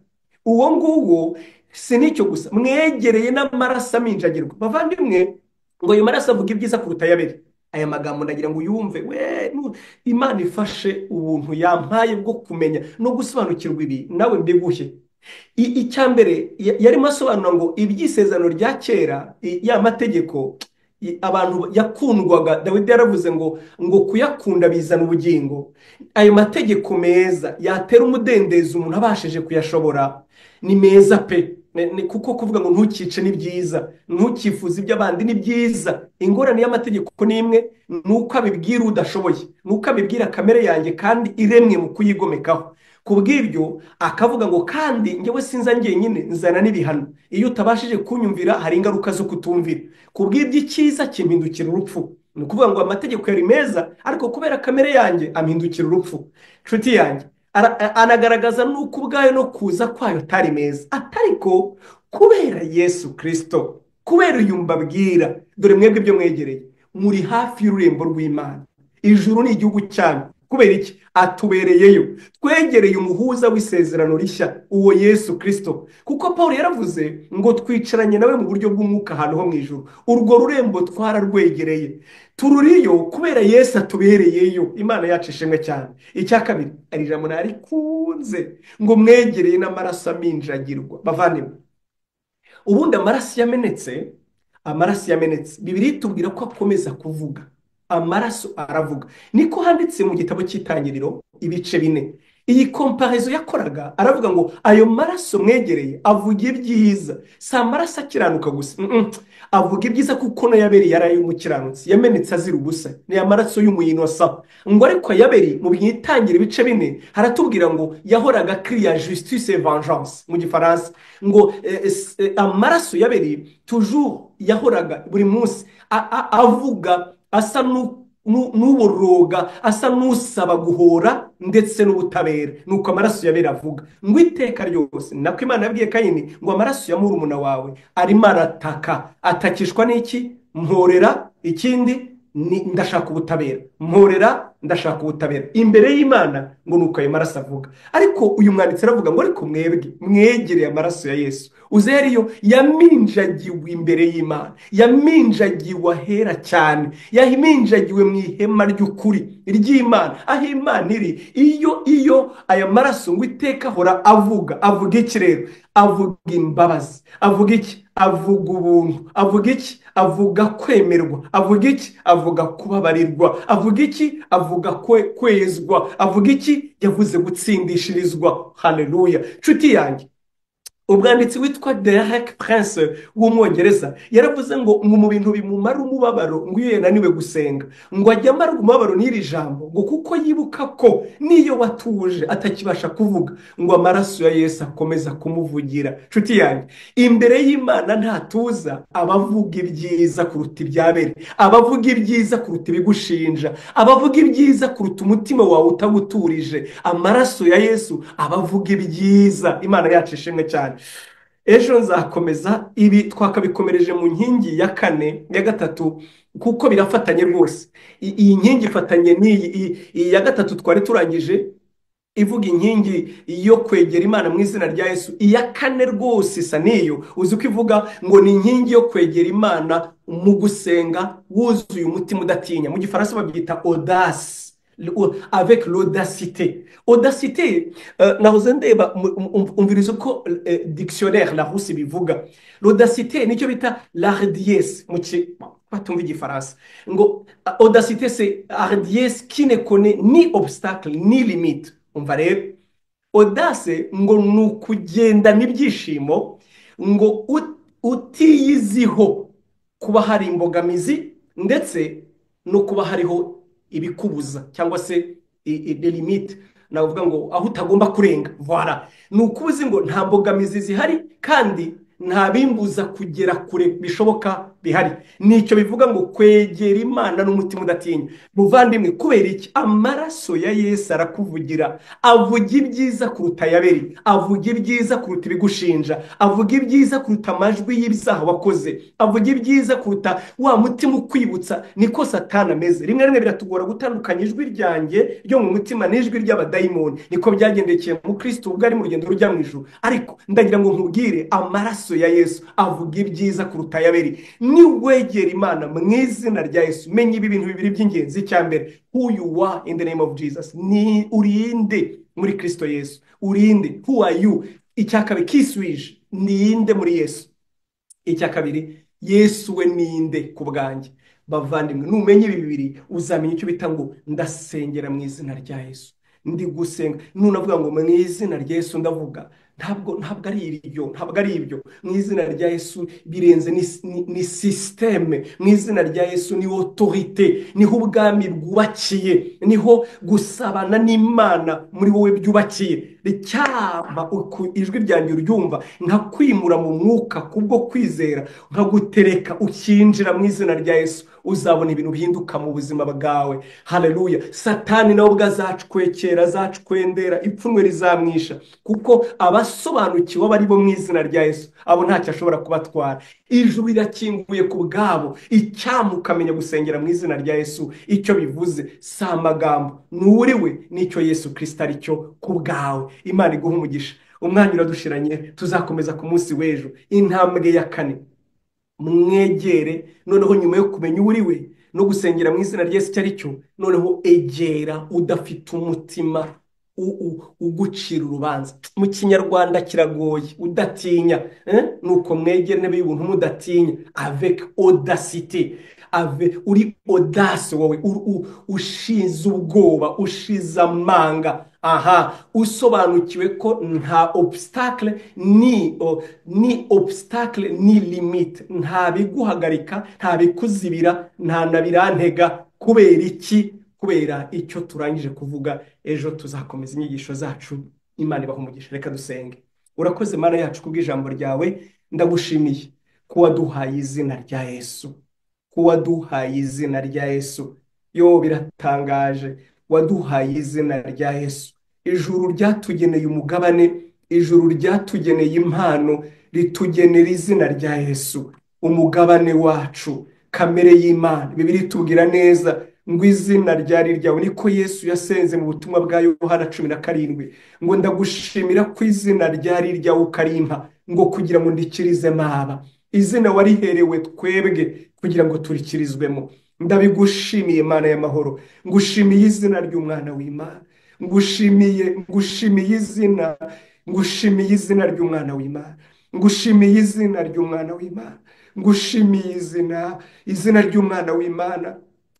Uwo nguwo si n'icyo gusa, mwegereye n'amaraso aminjagirwa. Bavandimwe, ngo ayo maraso avuga ibyiza kuruta ay'abeli. Aya magambo ndagira ngo uyumve, Imana ifashe ubuntu yampaye bwo kumenya no gusobanukirwa ibi nawe mbiguhe. Icya mbere yarimo asobanura ngo iby'isezerano rya kera, ya mategeko abantu yakundwaga, Dawidi yaravuze ngo kuyakunda bizana ubugingo. Ayo mategeko meza yatera umudendezo umuntu abashije kuyashobora, ni meza pe. Kuko kuvuga ngo ntukice ni byiza, ntukifuze iby'abandi ni byiza. Ingorane y'amategeko ni imwe, nuko abibwira udashoboye, nuko abibwira kamere yanjye kandi iremwe mu kuyigomekaho. Kubw'ibyo akavuga ngo kandi njyewe sinza njyenyine, nzana n'ibihano. Iyo utabashije kunyumvira hari ingaruka zo kutumvira. Kubw'ibyo icyiza kimpindukira urupfu. Ni ukuvuga ngo amategeko yari meza, ariko kubera kamere yanjye ampindukira urupfu. Nshuti yanjye, anagaragaza n'uko ubwayo no kuza kwayo atari meza, atariko kubera Yesu Kristo, kubera uyu mbabwira. Dore mwebwe ibyo mwegereye, muri hafi y'ururembo rw'Imana, ijuru ni igihugu cyanyu. Kubera iki? Atubereyeyo. Twegereye umuhuza w'isezerano rishya, uwo Yesu Kristo. Kuko Paul yaravuze ngo twicaranye nawe mu buryo bw'umwuka ahantu ho mu ijuru. Urwo rurembo twararwegereye, tururiyo kubera Yesu atubereyeyo. Imana yacu ishimwe cyane. Icya kabiri, ari ijambo narikunze ngo mwegereye n'amaraso aminjagirwa. Bavandimwe, ubundi amaraso yamenetse Bibiliya itubwira ko akomeza kuvuga. Amaraso aravuga, niko handitse mu gitabo cy'Itangiriro ibice 4. Iyi komparizo yakoraga, aravuga ngo ayo maraso mwegereye avuga ibyiza, si amaraso akiranuka gusa, avuga ibyiza kuko n'ay'abeli yari ay'umukiranutsi, yamenetse azira ubusa, ni amaraso y'umuyinosa. Ngo ariko ay'abeli mu Itangiriro ibice 4 haratubwira ngo yahoraga kriya justice et vengeance mu gifaransa. Ngo amaraso y'abeli toujours yahoraga buri munsi avuga, asa n'uboroga, asa n'usaba guhora ndetse n'ubutabera. Nuko amaraso y'abeli avuga ngo iteka ryose. Nako Imana yabwiye Kayini ngo amaraso ya murumuna wawe arimo arataka, atakishwa n'iki? Mporera. Ikindi ndashaka ubutabera, mporera, ndashaka ubutabera imbere y'Imana. Ngo nuko ayo maraso avuga. Ariko uyu mwanditsi aravuga ngo ariko mwebwe mwegereye amaraso ya Yesu. Uzeriyo yaminjagiwe imbere y'Imana, yaminjagiwe ahera cyane, yaminjagiwe mu ihema ry'ukuri ry'Imana, aho Imana iri. Iyo aya maraso ngo iteka ahora avuga iki rero? Avuga imbabazi. Avuga iki? Avuga ubuntu. Avuga iki? Avuga kwemerwa. Avuga iki? Avuga kubabarirwa. Avuga iki? Avuga kwezwa. Avuga iki? Yavuze gutsindishirizwa. Haleluya. Nshuti yanjye, ubwanditsi witwa Derek Prince w'Umwongereza yaravuze ngo mu bintu bimumara umubabaro ngo iyo yananiwe gusenga, ngo ajya amara umubabaro n'iri jambo, ngo kuko yibuka ko niyo watuje atakibasha kuvuga, ngo amaraso ya Yesu akomeza kumuvugira. Nshuti yanjye, imbere y'Imana ntatuza abavuga ibyiza kuruta iby'abeli, abavuga ibyiza kuruta ibigushinja, abavuga ibyiza kuruta umutima wawe utaguturije. Amaraso ya Yesu abavuga ibyiza. Imana yacu ishimwe cyane. Ejo nzakomeza ibi, twakabikomereje mu nkingi ya 4 ya 3 kuko birafatanye rwose. Iyi nkingi ifatanye n'iyi ya 3 twari turangije, ivuga inkingi yo kwegera Imana mu izina rya Yesu. Iya 4 rwose isa niyo, uzi ko ivuga ngo ni inkingi yo kwegera Imana mu gusenga wuzuye umutima udatinya. Mu gifaransa babyita audace, avec l'audacité. Audacité, nahoze ndeba umvirizo ko dictionnaire Larousse bivuga. L'audacité nicyo bita l'ardiesse mu batumva igifaransa. Ngo audacité c'est ardiesse qui ne connaît ni obstacle ni limite. Umva rero, audace ngo nukugenda n'ibyishimo, ngo utiyiziho kuba hari imbogamizi ndetse no kuba hariho ibikubuza cyangwa se de limite. Navuga ngo aho utagomba kurenga. Voilà, nukuzi ngo nta mbogamizi zihari kandi nta bimbuza kugera kure bishoboka bihari. Nicyo bivuga ngo kwegera Imana n'umutima udatinya. Muvandimwe, kubera iki? Amaraso ya Yesu arakuvugira, avuga ibyiza kuruta ayaberi, avuga ibyiza kuruta ibigushinja, avuga ibyiza kuruta amajwi y'ibyaha wakoze, avuga ibyiza kuruta wa mutima ukwibutsa. Niko Satani ameze. Rimwe rimwe biratugora gutandukanya ijwi ryanjye ryo mu mutima n'ijwi ry'abadayimoni. Niko byagendekeye mu Kristo ubwo ari mu rugendo rujya mu ijuru. Ariko ndagira ngo nkubwire, amaraso ya Yesu avuga ibyiza kuruta ayaberi. Niwegera Imana mu izina rya Yesu, menya ibi bintu bibiri by'ingenzi. Icya mbere, who you are in the name of Jesus. Ni urinde muri Kristo Yesu, urinde. Who are you? Icya kabiri, kiswije, ninde muri Yesu. Icya kabiri, Yesu we ninde ku bwanjye. Bavandimwe, numenye ibi bibiri uzamenya icyo bita ngo ndasengera mu izina rya Yesu. Ndi gusenga nunavuga ngo mu izina rya Yesu, ndavuga ntabwo ari ibyo. Mu izina rya Yesu birenze, ni systeme. Mu izina rya Yesu ni autorite, niho ubwami bwubakiye, niho gusabana n'Imana muri wowe byubakiye. Cyaba ijwi ryanjye uryumva nkakwimura mu mwuka kubwo kwizera, nkagutereka ukinjira mu izina rya Yesu, uzabona ibintu bihinduka mu buzima bwawe. Haleluya. Satani nawe ubwo azacwekera, azacwendera, ipfunwe rizamwisha, kuko abasobanukiwe bari bo mu izina rya Yesu, abo ntacyo ashobora kubatwara. Ijuru rirakinguye ku bwabo. Icyampa ukamenya gusengera mu izina rya Yesu icyo bivuze, si amagambo, n'uriwe n'icyo Yesu Kristo ari cyo ku bwawe. Imana iguha umugisha. Umwanya uradushiranye, tuzakomeza ku munsi w'ejo. Intambwe ya 4, mwegere. Noneho nyuma yo kumenya uriwe no gusengera mu izina rya Yesu icyo ari cyo, noneho egera udafite umutima ugucira urubanza. Mu Kinyarwanda kiragoye, udatinya. Nuko mwegere intebe y'ubuntu mudatinya, avec audacité. Uri audace wowe, ushize ubwoba, ushize amanga. Usobanukiwe ko nta obstacle ni obstacle ni limite, nta biguhagarika, nta bikuzibira, nta nabirantega. Kubera iki? Kubera icyo turangije kuvuga. Ejo tuzakomeza inyigisho zacu. Imana ibaha umugisha. Reka dusenge. Urakoze Mana yacu kubw'ijambo ryawe. Ndagushimiye ko waduhaye izina rya Yesu, waduhaye izina rya Yesu. Yo, biratangaje. Waduhaye izina rya Yesu. Ijuru ryatugeneye umugabane, ijuru ryatugeneye impano, ritugenera izina rya Yesu, umugabane wacu, kamere y'Imana. Bibiri tubwira neza ngo izina ryari ryawe. Niko Yesu yasenze mu butumwa bwa Yohana 17 ngo ndagushimira ko izina ryari ryawe ukarimpa, ngo kugira ngo ndikirize maba. Izina wariherewe twebwe kugira ngo turikirizwemo. Ndabigushimiye Mana y'amahoro. Ngushimiye izina ry'umwana w'Imana, ngushimiye izina ry'umwana w'Imana, ngushimiye izina ry'umwana w'Imana, ngushimiye izina ry'umwana w'Imana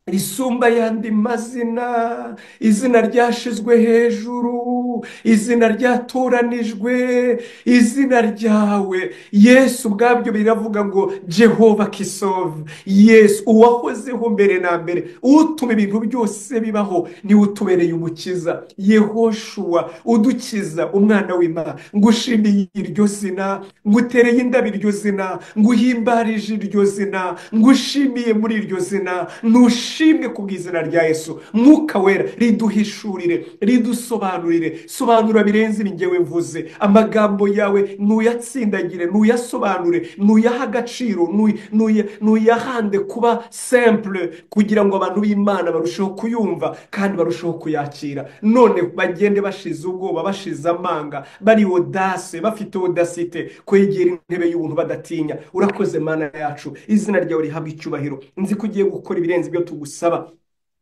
risumba yandi mazina. Izina ryashizwe hejuru, izina ryatoranijwe, izina ryawe Yesu ubwabyo biravuga ngo Jehova Kisove. Yesu uwahozeho mbere na mbere, utuma ibintu byose bibaho, ni utubereye umukiza. Yehoshua udukiza, umwana w'Imana. Ngushimiye iryo zina, ngutereye indabo iryo zina, nguhimbarije iryo zina, ngushimiye muri iryo zina. Nushimwe kubw'izina rya Yesu. Mwuka wera riduhishurire, ridusobanurire. Sobanura birenze ibingewe mvuze. Amagambo yawe nuyatsindagire, nuyasobanure, nuyaha agaciro, nuyahande kuba simple, kugira ngo abantu b'Imana barusheho kuyumva kandi barusheho kuyakira. None bagende bashize ubwoba, bashize amanga, bari audace, bafite audacité, kwegera intebe y'ubuntu badatinya. Urakoze Mana yacu. Izina ryawe rihabwa icyubahiro. Nzi ko ugiye gukora ibirenze ibyo tugusaba.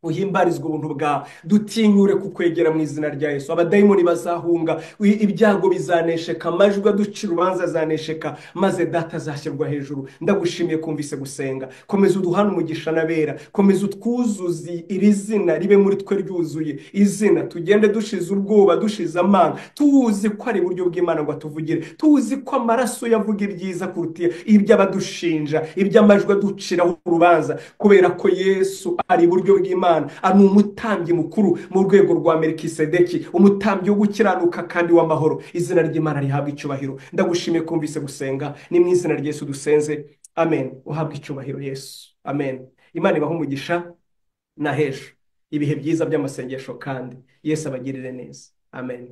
Uhimbarizwa ubuntu bwawe. Dutinyure kukwegera mu izina rya Yesu. Abadayimoni bazahunga, ibyago bizanesheka, amajwi aducira urubanza azanesheka, maze data azashyirwa hejuru. Ndagushimiye kumvise gusenga. Komeza uduhane umugisha n'abera, komeza utwuzuzi iri zina ribe muri twe ryuzuye. Izina tugende dushize ubwoba, dushize amanga, tuzi ko ari iburyo bw'Imana ngo atuvugire, tuzi ko amaraso yavuga ibyiza kuruta iby'abadushinja, iby'amajwi aduciraho urubanza, kubera ko Yesu ari iburyo bw'Imana w'imana, ni umutambyi mukuru mu rwego rwa melikisedeki, umutambyi wo gukiranuka kandi w'amahoro. Izina ry'imana rihabwa icyubahiro. Ndagushimiye kumvise gusenga, ni mu izina rya Yesu dusenze, amen. Uhabwe icyubahiro Yesu, amen. Imana ibahe umugisha na hejuru, ibihe byiza by'amasengesho, kandi Yesu abagirire neza, amen.